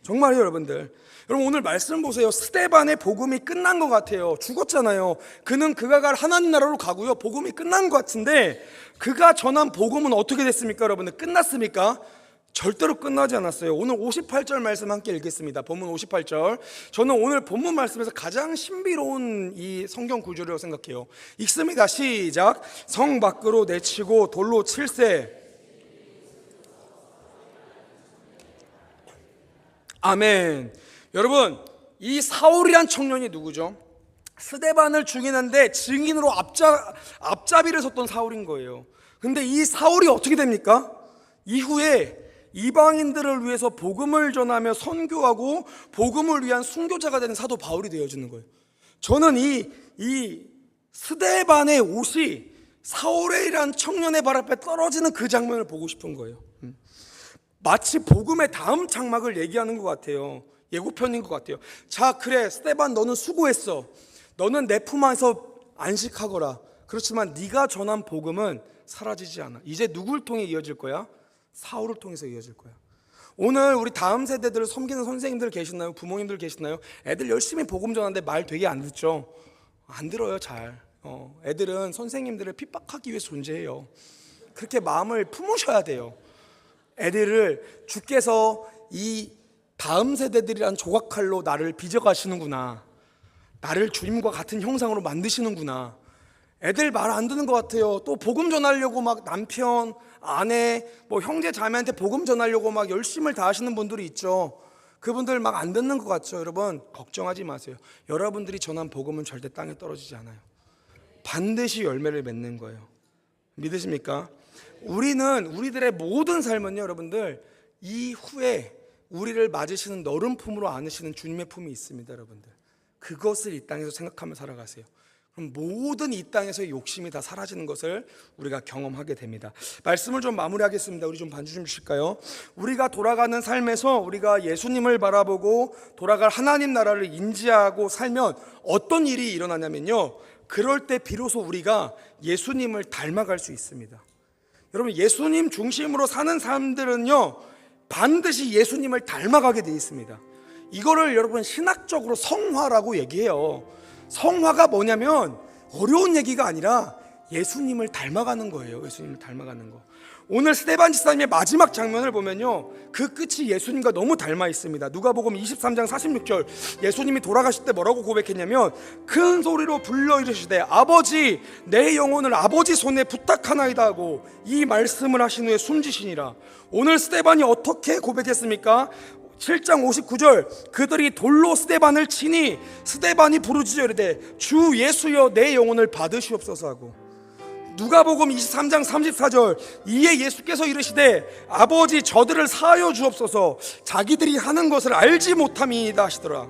정말요, 여러분들. 여러분, 오늘 말씀 보세요. 스데반의 복음이 끝난 것 같아요. 죽었잖아요. 그가 갈 하나님 나라로 가고요, 복음이 끝난 것 같은데, 그가 전한 복음은 어떻게 됐습니까, 여러분들? 끝났습니까? 절대로 끝나지 않았어요. 오늘 58절 말씀 함께 읽겠습니다. 본문 58절. 저는 오늘 본문 말씀에서 가장 신비로운 이 성경 구조라고 생각해요. 읽습니다. 시작. 성 밖으로 내치고 돌로 칠세. 아멘. 여러분, 이 사울이란 청년이 누구죠? 스데반을 죽이는데 증인으로 앞잡이를 섰던 사울인 거예요. 근데 이 사울이 어떻게 됩니까? 이후에 이방인들을 위해서 복음을 전하며 선교하고 복음을 위한 순교자가 되는 사도 바울이 되어지는 거예요. 저는 이 스데반의 옷이 사울이란 청년의 발 앞에 떨어지는 그 장면을 보고 싶은 거예요. 마치 복음의 다음 장막을 얘기하는 것 같아요. 예고편인 것 같아요. 자, 그래, 스데반, 너는 수고했어. 너는 내 품 안에서 안식하거라. 그렇지만 네가 전한 복음은 사라지지 않아. 이제 누굴 통해 이어질 거야? 사울을 통해서 이어질 거야. 오늘 우리 다음 세대들을 섬기는 선생님들 계시나요? 부모님들 계시나요? 애들 열심히 복음 전하는데 말 되게 안 듣죠? 안 들어요, 잘. 애들은 선생님들을 핍박하기 위해서 존재해요. 그렇게 마음을 품으셔야 돼요. 애들을 주께서 이 다음 세대들이란 조각칼로 나를 빚어가시는구나, 나를 주님과 같은 형상으로 만드시는구나. 애들 말 안 듣는 것 같아요. 또 복음 전하려고 막 남편, 아내, 형제 자매한테 복음 전하려고 막 열심을 다하시는 분들이 있죠. 그분들 막 안 듣는 것 같죠. 여러분, 걱정하지 마세요. 여러분들이 전한 복음은 절대 땅에 떨어지지 않아요. 반드시 열매를 맺는 거예요. 믿으십니까? 우리들의 모든 삶은요, 여러분들, 이후에 우리를 맞으시는 너른 품으로 안으시는 주님의 품이 있습니다, 여러분들. 그것을 이 땅에서 생각하며 살아가세요. 그럼 모든 이 땅에서의 욕심이 다 사라지는 것을 우리가 경험하게 됩니다. 말씀을 좀 마무리하겠습니다. 우리 좀 반주 좀 주실까요? 우리가 돌아가는 삶에서 우리가 예수님을 바라보고 돌아갈 하나님 나라를 인지하고 살면 어떤 일이 일어나냐면요, 그럴 때 비로소 우리가 예수님을 닮아갈 수 있습니다. 여러분, 예수님 중심으로 사는 사람들은요, 반드시 예수님을 닮아가게 되어 있습니다. 이거를 여러분 신학적으로 성화라고 얘기해요. 성화가 뭐냐면 어려운 얘기가 아니라 예수님을 닮아가는 거예요. 예수님을 닮아가는 거. 오늘 스데반 집사님의 마지막 장면을 보면요, 그 끝이 예수님과 너무 닮아 있습니다. 누가복음 23장 46절, 예수님이 돌아가실 때 뭐라고 고백했냐면, 큰 소리로 불러 이르시되 아버지, 내 영혼을 아버지 손에 부탁하나이다 하고 이 말씀을 하신 후에 숨지시니라. 오늘 스데반이 어떻게 고백했습니까? 7장 59절, 그들이 돌로 스데반을 치니 스데반이 부르짖어 이르되 주 예수여, 내 영혼을 받으시옵소서 하고, 누가복음 23장 34절, 이에 예수께서 이르시되 아버지, 저들을 사하여 주옵소서, 자기들이 하는 것을 알지 못함이다 하시더라.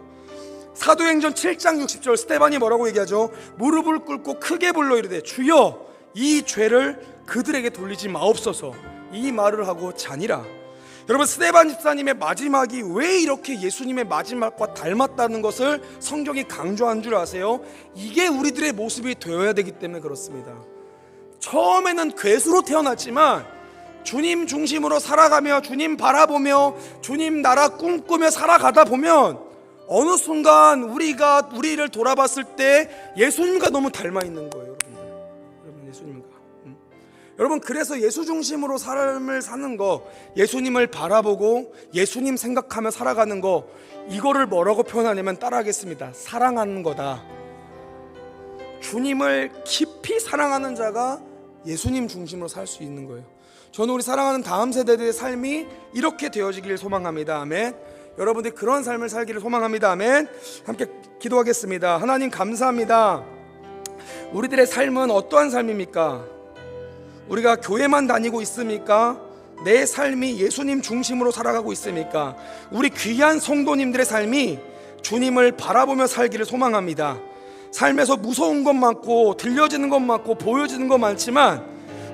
사도행전 7장 60절, 스데반이 뭐라고 얘기하죠? 무릎을 꿇고 크게 불러 이르되 주여, 이 죄를 그들에게 돌리지 마옵소서, 이 말을 하고 자니라. 여러분, 스데반 집사님의 마지막이 왜 이렇게 예수님의 마지막과 닮았다는 것을 성경이 강조한 줄 아세요? 이게 우리들의 모습이 되어야 되기 때문에 그렇습니다. 처음에는 괴수로 태어났지만 주님 중심으로 살아가며 주님 바라보며 주님 나라 꿈꾸며 살아가다 보면 어느 순간 우리를 돌아봤을 때 예수님과 너무 닮아 있는 거예요, 여러분 예수님과. 여러분, 그래서 예수 중심으로 삶을 사는 거, 예수님을 바라보고 예수님 생각하며 살아가는 거, 이거를 뭐라고 표현하냐면 따라하겠습니다. 사랑하는 거다. 주님을 깊이 사랑하는 자가 예수님 중심으로 살 수 있는 거예요. 저는 우리 사랑하는 다음 세대들의 삶이 이렇게 되어지길 소망합니다. 아멘. 여러분들이 그런 삶을 살기를 소망합니다. 아멘. 함께 기도하겠습니다. 하나님 감사합니다. 우리들의 삶은 어떠한 삶입니까? 우리가 교회만 다니고 있습니까? 내 삶이 예수님 중심으로 살아가고 있습니까? 우리 귀한 성도님들의 삶이 주님을 바라보며 살기를 소망합니다. 삶에서 무서운 것 많고 들려지는 것 많고 보여지는 것 많지만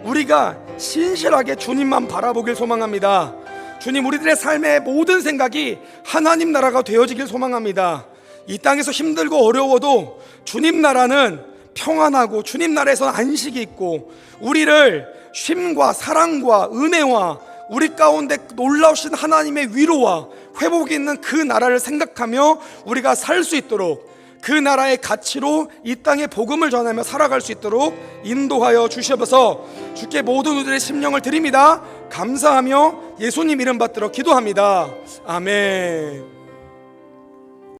우리가 신실하게 주님만 바라보길 소망합니다. 주님, 우리들의 삶의 모든 생각이 하나님 나라가 되어지길 소망합니다. 이 땅에서 힘들고 어려워도 주님 나라는 평안하고 주님 나라에서는 안식이 있고 우리를 쉼과 사랑과 은혜와 우리 가운데 놀라우신 하나님의 위로와 회복이 있는 그 나라를 생각하며 우리가 살 수 있도록, 그 나라의 가치로 이 땅에 복음을 전하며 살아갈 수 있도록 인도하여 주시옵소서. 주께 모든 우리들의 심령을 드립니다. 감사하며 예수님 이름 받들어 기도합니다. 아멘.